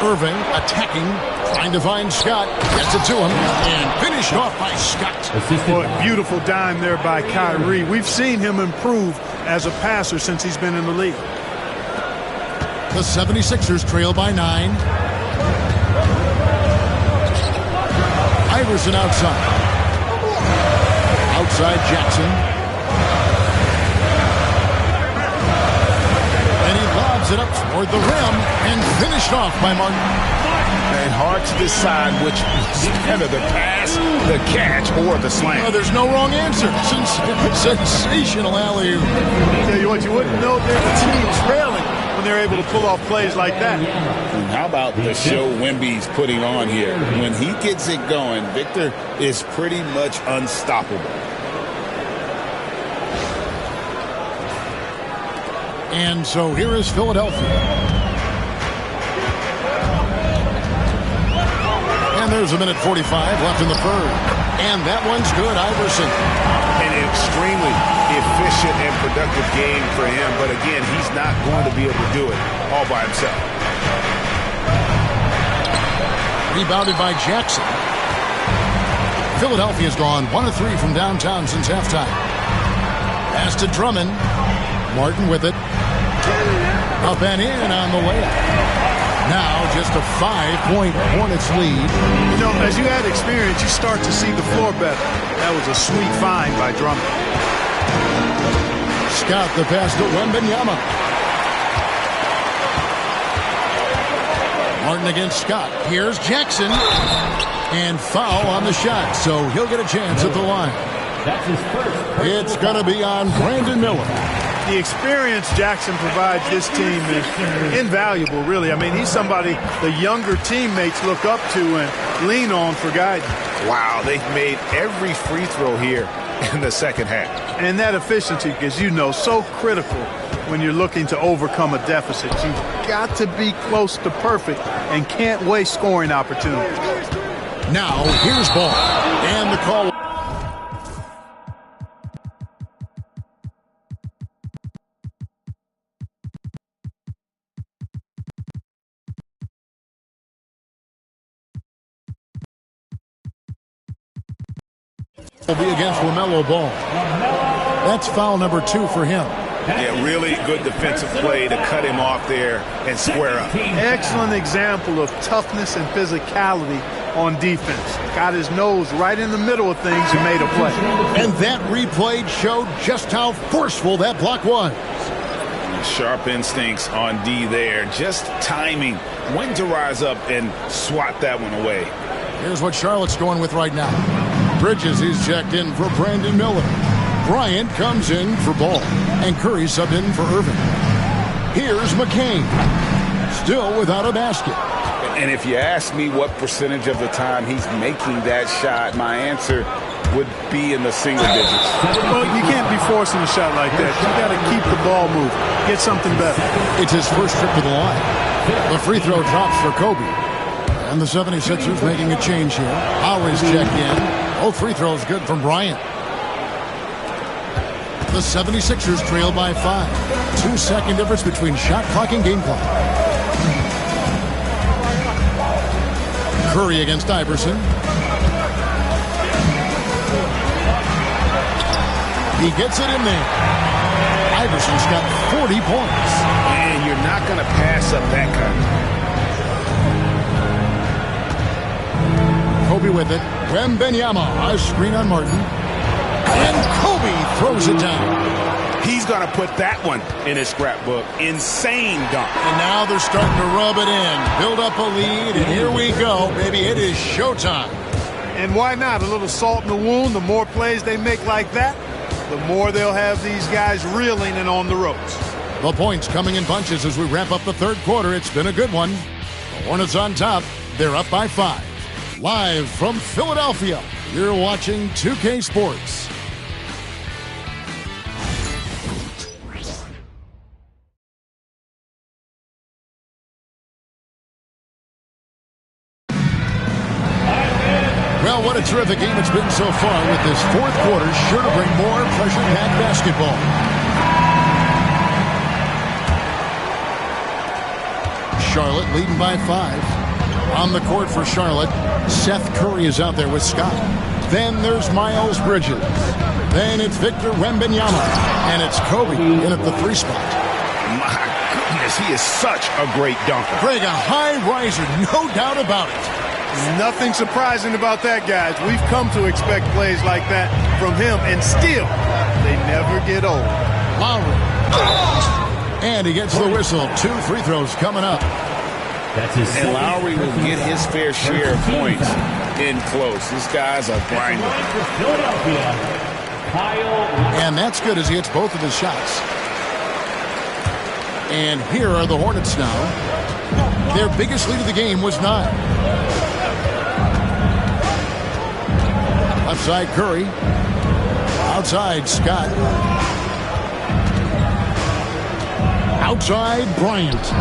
Irving attacking. Trying to find Scott. Gets it to him. And finished off by Scott. Boy, beautiful dime there by Kyrie. We've seen him improve as a passer since he's been in the league. The 76ers trail by 9. Iverson outside. Outside Jackson. And he lobs it up toward the rim and finished off by Martin. And hard to decide which is better, the pass, the catch, or the slam. Oh, there's no wrong answer. Sensational alley-oop. Tell you what, you wouldn't know they're the team trailing when they're able to pull off plays like that. And how about the show Wemby's putting on here? When he gets it going, Victor is pretty much unstoppable. And so here is Philadelphia. And there's a minute 45 left in the third. And that one's good, Iverson. An extremely efficient and productive game for him. But again, he's not going to be able to do it all by himself. Rebounded by Jackson. Philadelphia's gone 1 of 3 from downtown since halftime. Pass to Drummond. Martin with it. Up and in on the layup. Now just a 5-point Hornets lead. You know, as you add experience, you start to see the floor better. That was a sweet find by Drummond. Scott the pass to Wembanyama. Martin against Scott. Here's Jackson. And foul on the shot, so he'll get a chance at the line. That's his first. It's going to be on Brandon Miller. The experience Jackson provides this team is invaluable, really. I mean, he's somebody the younger teammates look up to and lean on for guidance. Wow, they've made every free throw here in the second half. And that efficiency, as you know, so critical when you're looking to overcome a deficit. You've got to be close to perfect and can't waste scoring opportunities. Now, here's Ball. And the call. Will be against LaMelo Ball. That's foul number 2 for him. Yeah, really good defensive play to cut him off there and square up. Excellent example of toughness and physicality on defense. Got his nose right in the middle of things and made a play. And that replay showed just how forceful that block was. Sharp instincts on D there. Just timing when to rise up and swat that one away. Here's what Charlotte's going with right now. Bridges is checked in for Brandon Miller. Bryant comes in for Ball. And Curry subbed in for Irving. Here's McCain. Still without a basket. And if you ask me what percentage of the time he's making that shot, my answer would be in the single digits. Well, you can't be forcing a shot like that. You got to keep the ball moving. Get something better. It's his first trip to the line. The free throw drops for Kobe. And the 76ers making a change here. Lowry's checked in. Both free throws good from Bryant. The 76ers trail by 5. 2-second difference between shot clock and game clock. Curry against Iverson. He gets it in there. Iverson's got 40 points. And you're not going to pass up that kind. Kobe with it. Wembanyama, a screen on Martin. And Kobe throws it down. He's going to put that one in his scrapbook. Insane dunk. And now they're starting to rub it in. Build up a lead, and here we go, baby. It is showtime. And why not? A little salt in the wound. The more plays they make like that, the more they'll have these guys reeling and on the ropes. The points coming in bunches as we wrap up the third quarter. It's been a good one. The Hornets on top. They're up by 5. Live from Philadelphia, you're watching 2K Sports. Well, what a terrific game it's been so far, with this fourth quarter sure to bring more pressure-packed basketball. Charlotte leading by 5. On the court for Charlotte, Seth Curry is out there with Scott. Then there's Miles Bridges. Then it's Victor Wembanyama. And it's Kobe in at the 3 spot. My goodness, he is such a great dunker. Greg, a high riser, no doubt about it. Nothing surprising about that, guys. We've come to expect plays like that from him, and still, they never get old. Lowry. And he gets the whistle. 2 free throws coming up. And Lowry will get his fair share of points in close. This guy's a grinder. And that's good as he hits both of his shots. And here are the Hornets now. Their biggest lead of the game was 9. Left side, Curry. Outside, Scott. Outside, Bryant.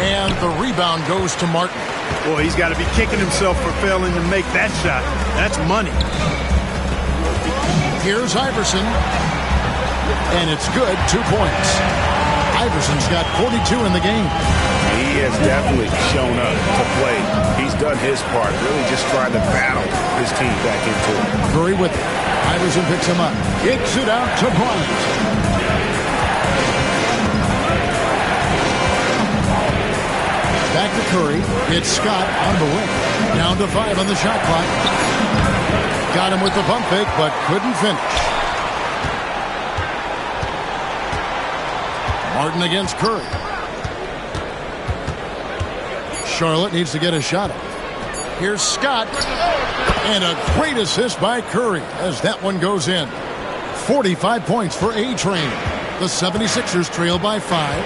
And the rebound goes to Martin. Boy, he's got to be kicking himself for failing to make that shot. That's money. Here's Iverson. And it's good, 2 points. Iverson's got 42 in the game. He has definitely shown up to play. He's done his part, really just trying to battle his team back into it. Curry with it. Iverson picks him up. Kicks it out to Bryant. Back to Curry. It's Scott on the wing. Down to 5 on the shot clock. Got him with the pump fake, but couldn't finish. Martin against Curry. Charlotte needs to get a shot up. Here's Scott. And a great assist by Curry as that one goes in. 45 points for A-Train. The 76ers trail by 5.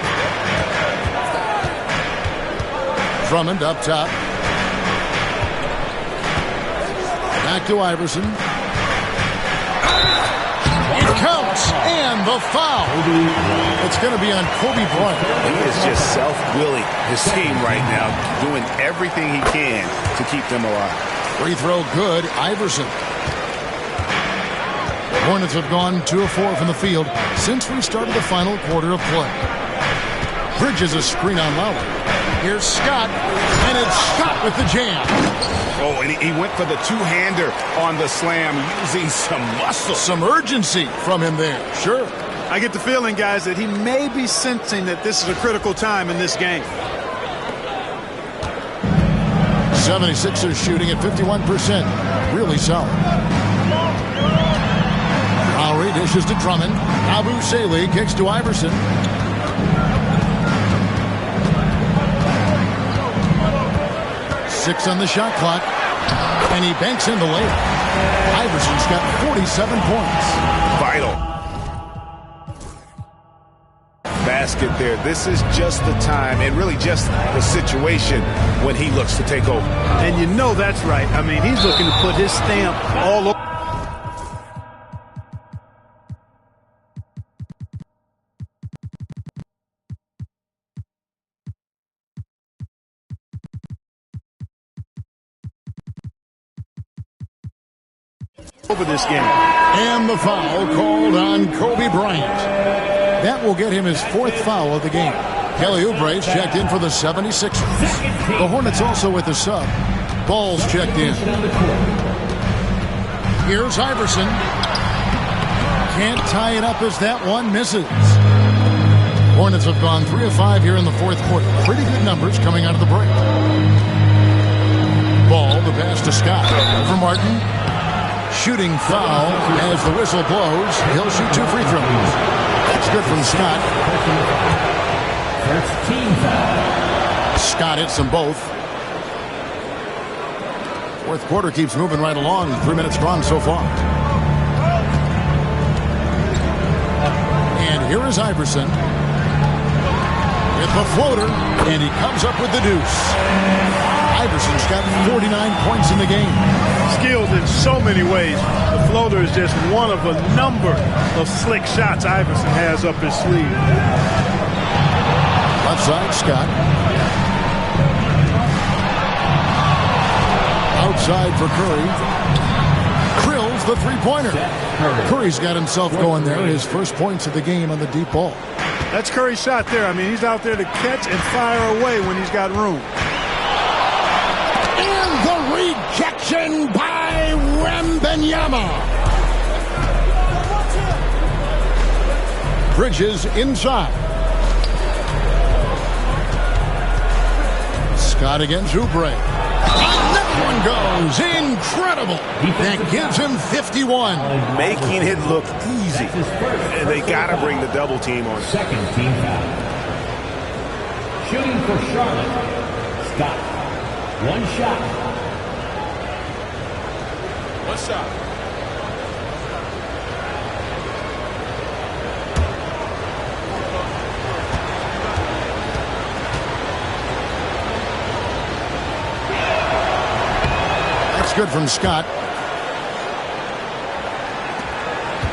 Drummond up top. Back to Iverson. It counts, and the foul. It's going to be on Kobe Bryant. He is just self-willing his team right now, doing everything he can to keep them alive. Free throw good, Iverson. The Hornets have gone 2 of 4 from the field since we started the final quarter of play. Bridges a screen on Lowry. Here's Scott, and it's Scott with the jam. Oh, and he went for the two-hander on the slam, using some muscle. Some urgency from him there, sure. I get the feeling, guys, that he may be sensing that this is a critical time in this game. 76ers shooting at 51%. Really solid. Lowry dishes to Drummond. Abu Saleh kicks to Iverson. Six on the shot clock. And he banks in the layup. Iverson's got 47 points. Vital. Basket there. This is just the time and really just the situation when he looks to take over. And you know that's right. I mean, he's looking to put his stamp all over. Over this game. And the foul called on Kobe Bryant. That will get him his fourth foul of the game. Kelly Oubre's checked in for the 76ers. The Hornets also with a sub. Ball's checked in. Here's Iverson. Can't tie it up as that one misses. Hornets have gone 3 of 5 here in the fourth quarter. Pretty good numbers coming out of the break. Ball, the pass to Scott. For Martin. Shooting foul as the whistle blows. He'll shoot 2 free throws. That's good from Scott. First team foul. Scott hits them both. Fourth quarter keeps moving right along. 3 minutes gone so far. And here is Iverson with the floater, and he comes up with the deuce. Iverson's got 49 points in the game. Skilled in so many ways. The floater is just one of a number of slick shots Iverson has up his sleeve. Left side, Scott. Outside for Curry. Krill's the three-pointer. Curry's got himself going there. His first points of the game on the deep ball. That's Curry's shot there. I mean, he's out there to catch and fire away when he's got room. And the rejection by Wembanyama. Bridges inside. Scott against Oubre. Another one goes. Incredible. That gives him 51. Making it look easy. And they got to bring the double team on. Second team foul. Shooting for Charlotte. Scott. One shot. One shot. That's good from Scott.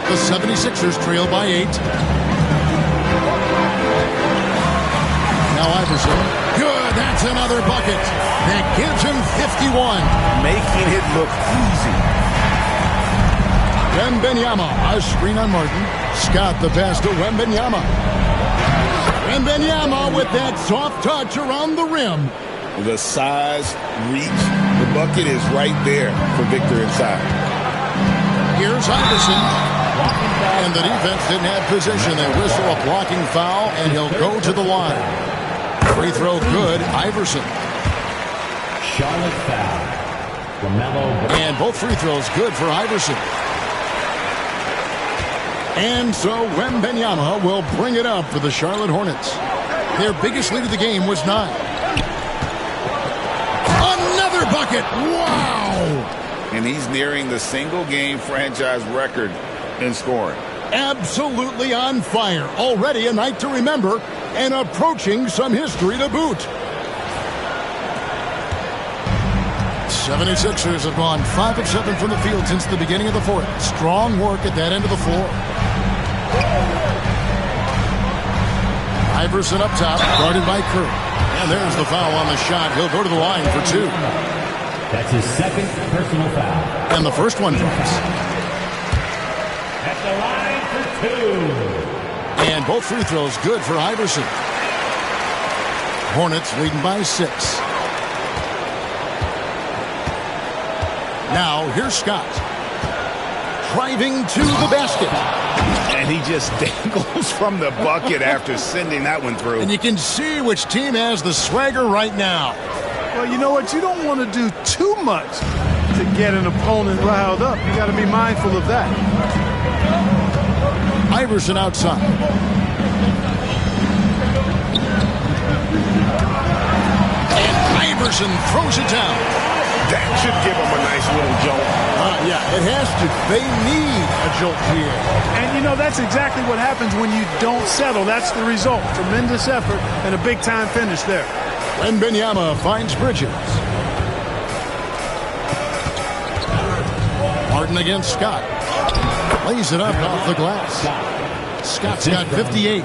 The 76ers trail by 8. Now Iverson. Good. That's another bucket. That gives him 51. Making it look easy. Wembanyama, a screen on Martin. Scott the pass to Wembanyama. Wembanyama with that soft touch around the rim. The size, reach, the bucket is right there for Victor inside. Here's Iverson. And the defense didn't have possession. They whistle a blocking foul, and he'll go to the line. Free throw good, Iverson. Charlotte foul. And both free throws good for Iverson. And so Wembanyama will bring it up for the Charlotte Hornets. Their biggest lead of the game was 9. Another bucket! Wow! And he's nearing the single-game franchise record in scoring. Absolutely on fire. Already a night to remember and approaching some history to boot. 76ers have gone 5 of 7 from the field since the beginning of the fourth. Strong work at that end of the floor. Iverson up top, guarded by Curry. And there's the foul on the shot. He'll go to the line for 2. That's his second personal foul. And the first one drops. At the line for 2. And both free throws good for Iverson. Hornets leading by 6. Now here's Scott. Driving to the basket. And he just dangles from the bucket after sending that one through. And you can see which team has the swagger right now. Well, you know what? You don't want to do too much to get an opponent riled up. You got to be mindful of that. Iverson outside. And Iverson throws it down. That should give him a nice little jolt. Yeah, it has to. They need a jolt here. And, you know, that's exactly what happens when you don't settle. That's the result. Tremendous effort and a big-time finish there. Wembanyama finds Bridges. Martin against Scott. Lays it up off the glass. Scott's got 58.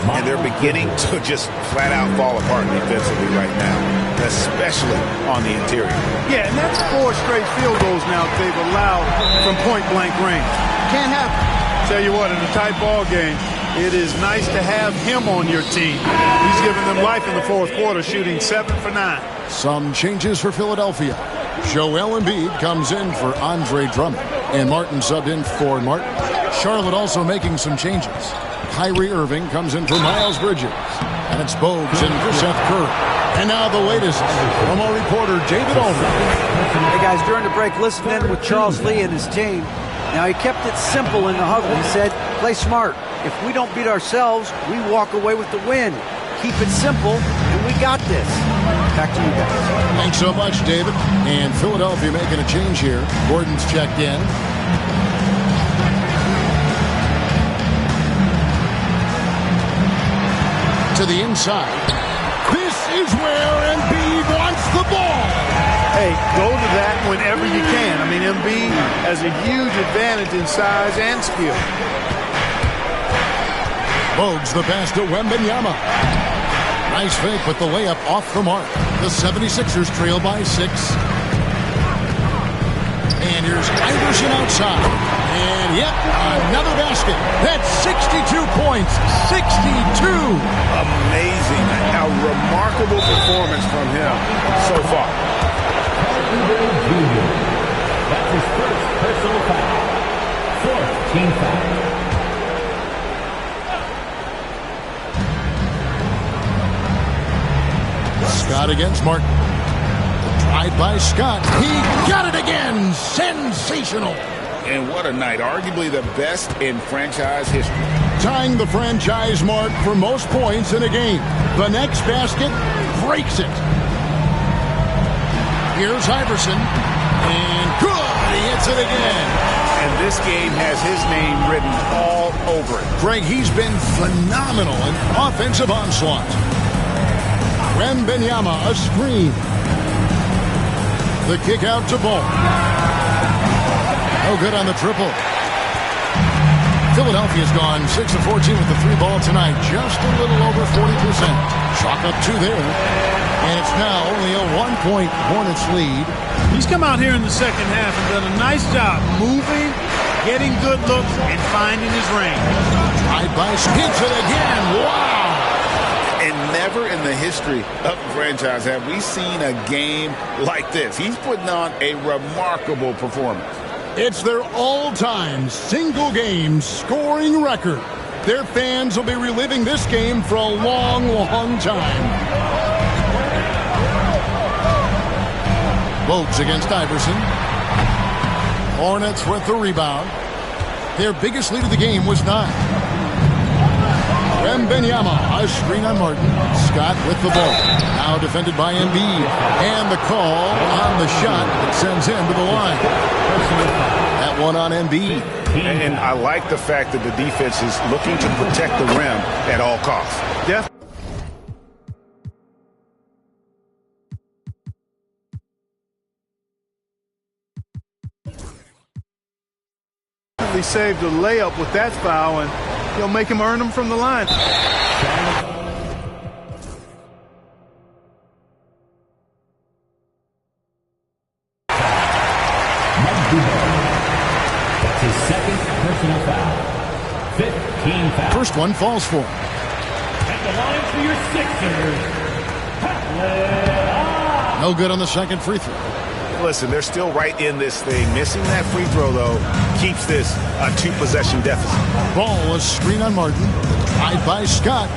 And they're beginning to just flat out fall apart defensively right now, especially on the interior. Yeah, and that's 4 straight field goals now they've allowed from point-blank range. Can't happen. Tell you what, in a tight ball game, it is nice to have him on your team. He's giving them life in the fourth quarter, shooting 7 for 9. Some changes for Philadelphia. Joel Embiid comes in for Andre Drummond, and Martin subbed in for Martin. Charlotte also making some changes. Kyrie Irving comes in for Miles Bridges. And it's Bogues in for Seth Curry. And now the latest from our reporter, David Aldridge. Hey, guys, during the break, listen in with Charles Lee and his team. Now, he kept it simple in the huddle. He said, play smart. If we don't beat ourselves, we walk away with the win. Keep it simple, and we got this. Back to you guys. Thanks so much, David. And Philadelphia making a change here. Gordon's checked in. To the inside. This is where Embiid wants the ball. Hey, go to that whenever you can. I mean, Embiid has a huge advantage in size and skill. Bogues the pass to Wembanyama. Nice fake, but the layup off the mark. The 76ers trail by 6. And here's Iverson outside. And yep, another basket. That's 62 points. 62. Amazing. How remarkable performance from him so far. That's his first personal foul. 4th team foul. Scott against Martin. Drive by Scott. He got it again. Sensational. And what a night. Arguably the best in franchise history. Tying the franchise mark for most points in a game. The next basket breaks it. Here's Iverson. And good. He hits it again. And this game has his name written all over it. Greg, he's been phenomenal in offensive onslaught. Wembanyama, a screen. The kick out to Ball. No good on the triple. Philadelphia's gone 6 of 14 with the 3 ball tonight. Just a little over 40%. Chalk up 2 there. And it's now only a 1-point Hornets lead. He's come out here in the second half and done a nice job moving, getting good looks, and finding his range. Drive by, hits it again. Wow. And never in the history of the franchise have we seen a game like this. He's putting on a remarkable performance. It's their all-time single-game scoring record. Their fans will be reliving this game for a long, long time. Bogues against Iverson. Hornets with the rebound. Their biggest lead of the game was 9. Wembanyama, a screen on Martin. Scott with the ball. Now defended by Embiid. And the call on the shot that sends him to the line. That one on Embiid. And I like the fact that the defense is looking to protect the rim at all costs. Definitely saved a layup with that foul, and He'll make him earn them from the line. That's his second personal foul. 15 fouls. First one falls for him. At the line for your Sixers. No good on the second free throw. Listen, they're still right in this thing. Missing that free throw, though, keeps this a 2-possession deficit. Ball, a screen on Martin. Drive by Scott.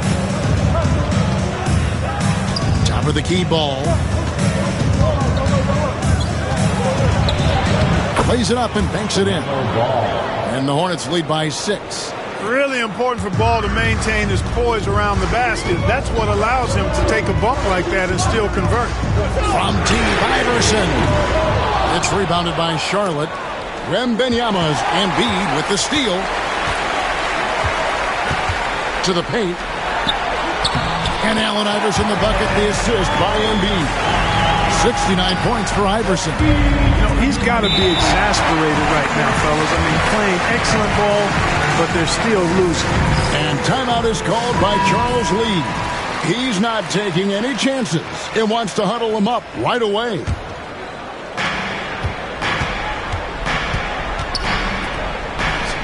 Top of the key ball. Plays it up and banks it in. And the Hornets lead by 6. Really important for Ball to maintain his poise around the basket. That's what allows him to take a bump like that and still convert. From Steve Iverson. It's rebounded by Charlotte. Wembanyama's Embiid with the steal. To the paint. And Allen Iverson the bucket, the assist by Embiid. 69 points for Iverson. You know, he's got to be exasperated right now, fellas. I mean, playing excellent ball, but they're still losing. And timeout is called by Charles Lee. He's not taking any chances. It wants to huddle him up right away.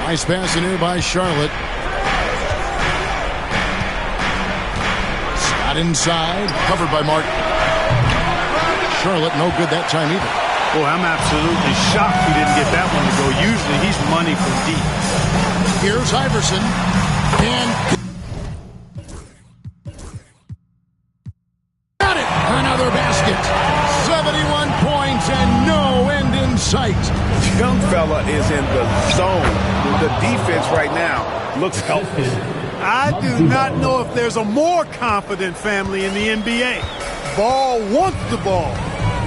Nice pass in here by Charlotte. Scott inside, covered by Martin. Charlotte no good that time either. Boy, I'm absolutely shocked he didn't get that one to go. Usually he's money from deep. Here's Iverson. And got it. Another basket. 71 points and no end in sight. Young fella is in the zone. The defense right now looks helpless. I do not know if there's a more confident family in the NBA. Ball wants the ball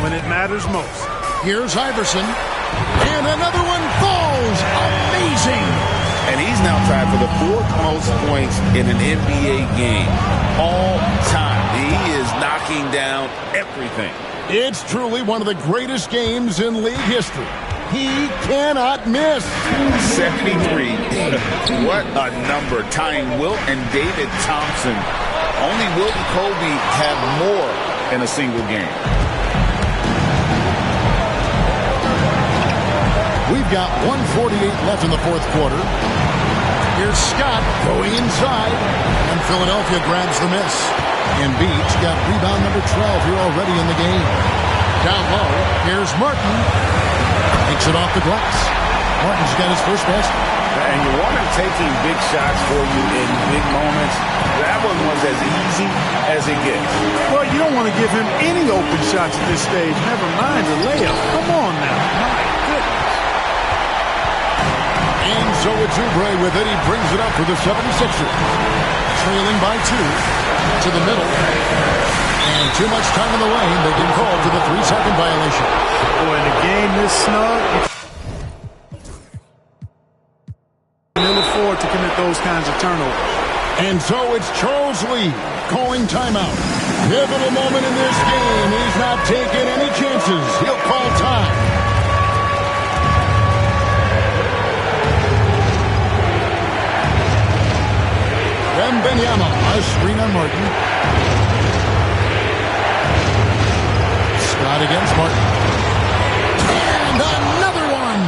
when it matters most. Here's Iverson. And another one falls. Amazing. And he's now tied for the 4th most points in an NBA game all time. He is knocking down everything. It's truly one of the greatest games in league history. He cannot miss. 73. What a number. Tying Wilt and David Thompson. Only Wilt and Kobe have more in a single game. We've got 1:48 left in the 4th quarter. Here's Scott going inside, and Philadelphia grabs the miss. Embiid's got rebound number 12 here already in the game. Down low, here's Martin. Takes it off the glass. Martin's got his first basket. And you want him taking big shots for you in big moments. That one was as easy as it gets. Well, you don't want to give him any open shots at this stage. Never mind a layup. Come on now. My goodness. And so it's Oubre with it. He brings it up for the 76ers. Trailing by 2 to the middle. And too much time in the lane. They get called to the 3-second violation. Boy, in a game this snug, you can afford to commit those kinds of turnovers. And so it's Charles Lee calling timeout. Pivotal moment in this game. He's not taking any chances. He'll call time. Wembanyama, a screen on Martin. Scott against Martin. And another one.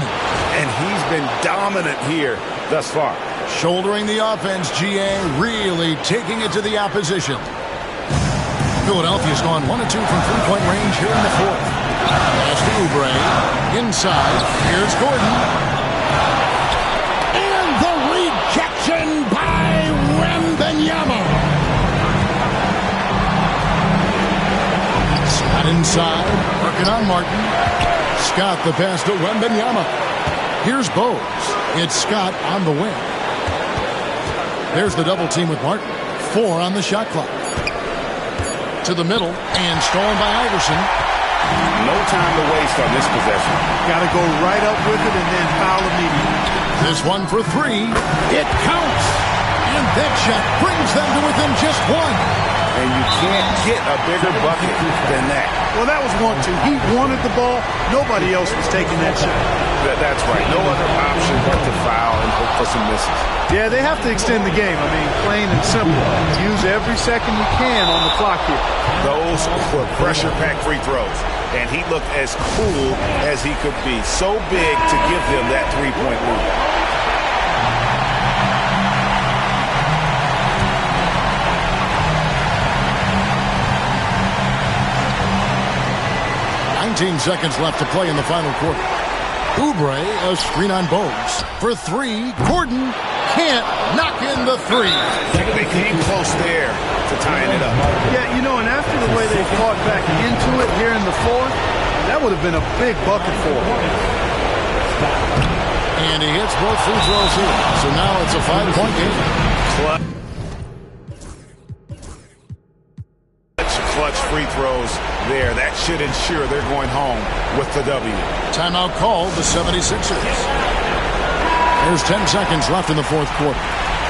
And he's been dominant here thus far. Shouldering the offense, GA really taking it to the opposition. Philadelphia's gone 1 of 2 from three-point range here in the 4th. Pass to Oubre. Inside. Here's Gordon. And the rejection by Wembanyama. Scott inside. Working on Martin. Scott the pass to Wembanyama. Here's Bose. It's Scott on the wing. There's the double team with Martin. 4 on the shot clock. To the middle and stolen by Iverson. No time to waste on this possession. Got to go right up with it and then foul immediately. This one for 3. It counts. And that shot brings them to within just 1. and you can't get a bigger bucket than that. Well, that was 1-2. He wanted the ball. Nobody else was taking that shot. That's right. No other option but to foul and hope for some misses. Yeah, they have to extend the game. I mean, plain and simple. Use every second you can on the clock here. Those were pressure-packed free throws, and he looked as cool as he could be. So big to give them that three-point lead. 19 seconds left to play in the final quarter. Oubre, a screen on Bogues. For three, Gordon can't knock in the three. They came close there to tying it up. Yeah, you know, and after the way they fought back into it here in the fourth, that would have been a big bucket for him. And he hits both free throws here. So now it's a 5-point game. Clutch free throws there. That should ensure they're going home with the W. Timeout called the 76ers. There's 10 seconds left in the fourth quarter.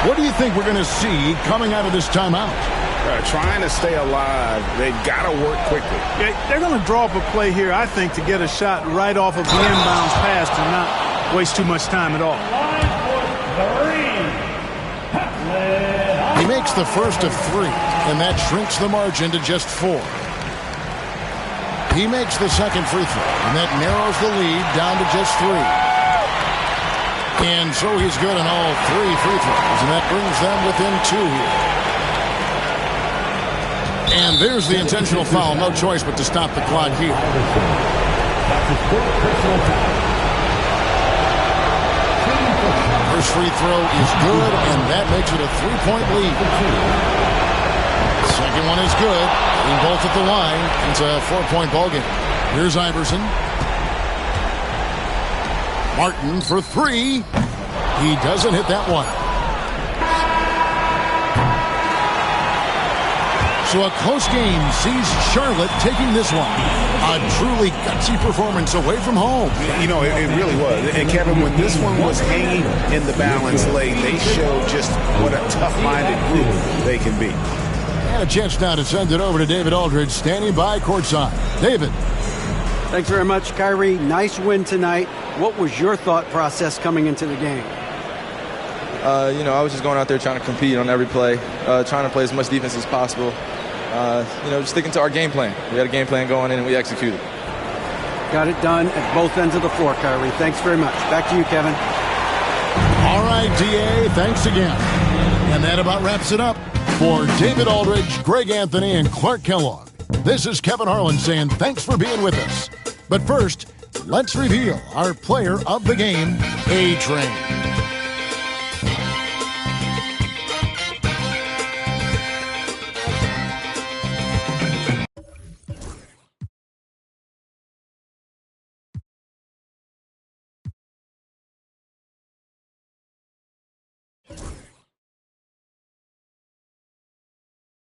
What do you think we're going to see coming out of this timeout? Trying to stay alive. They've got to work quickly. Yeah, they're going to draw up a play here, I think, to get a shot right off of the inbounds pass and not waste too much time at all. He makes the first of three, and that shrinks the margin to just 4. He makes the second free throw, and that narrows the lead down to just 3. And so he's good on all 3 free throws, and that brings them within 2 here. And there's the intentional foul. No choice but to stop the clock here. First free throw is good, and that makes it a 3-point lead. Second one is good. Getting both at the line. It's a 4-point ball game. Here's Iverson. Martin for 3. He doesn't hit that one. So a close game sees Charlotte taking this one. A truly gutsy performance away from home. You know, it really was. And Kevin, when this one was hanging in the balance late, they showed just what a tough-minded group they can be. And a chance now to send it over to David Aldridge, standing by courtside. David. Thanks very much, Kyrie. Nice win tonight. What was your thought process coming into the game? You know, I was just going out there trying to compete on every play, trying to play as much defense as possible. You know, just sticking to our game plan. We had a game plan going in, and we executed. Got it done at both ends of the floor, Kyrie. Thanks very much. Back to you, Kevin. All right, D.A., thanks again. And that about wraps it up. For David Aldridge, Greg Anthony, and Clark Kellogg, this is Kevin Harlan saying thanks for being with us. But first, let's reveal our player of the game, A-Train.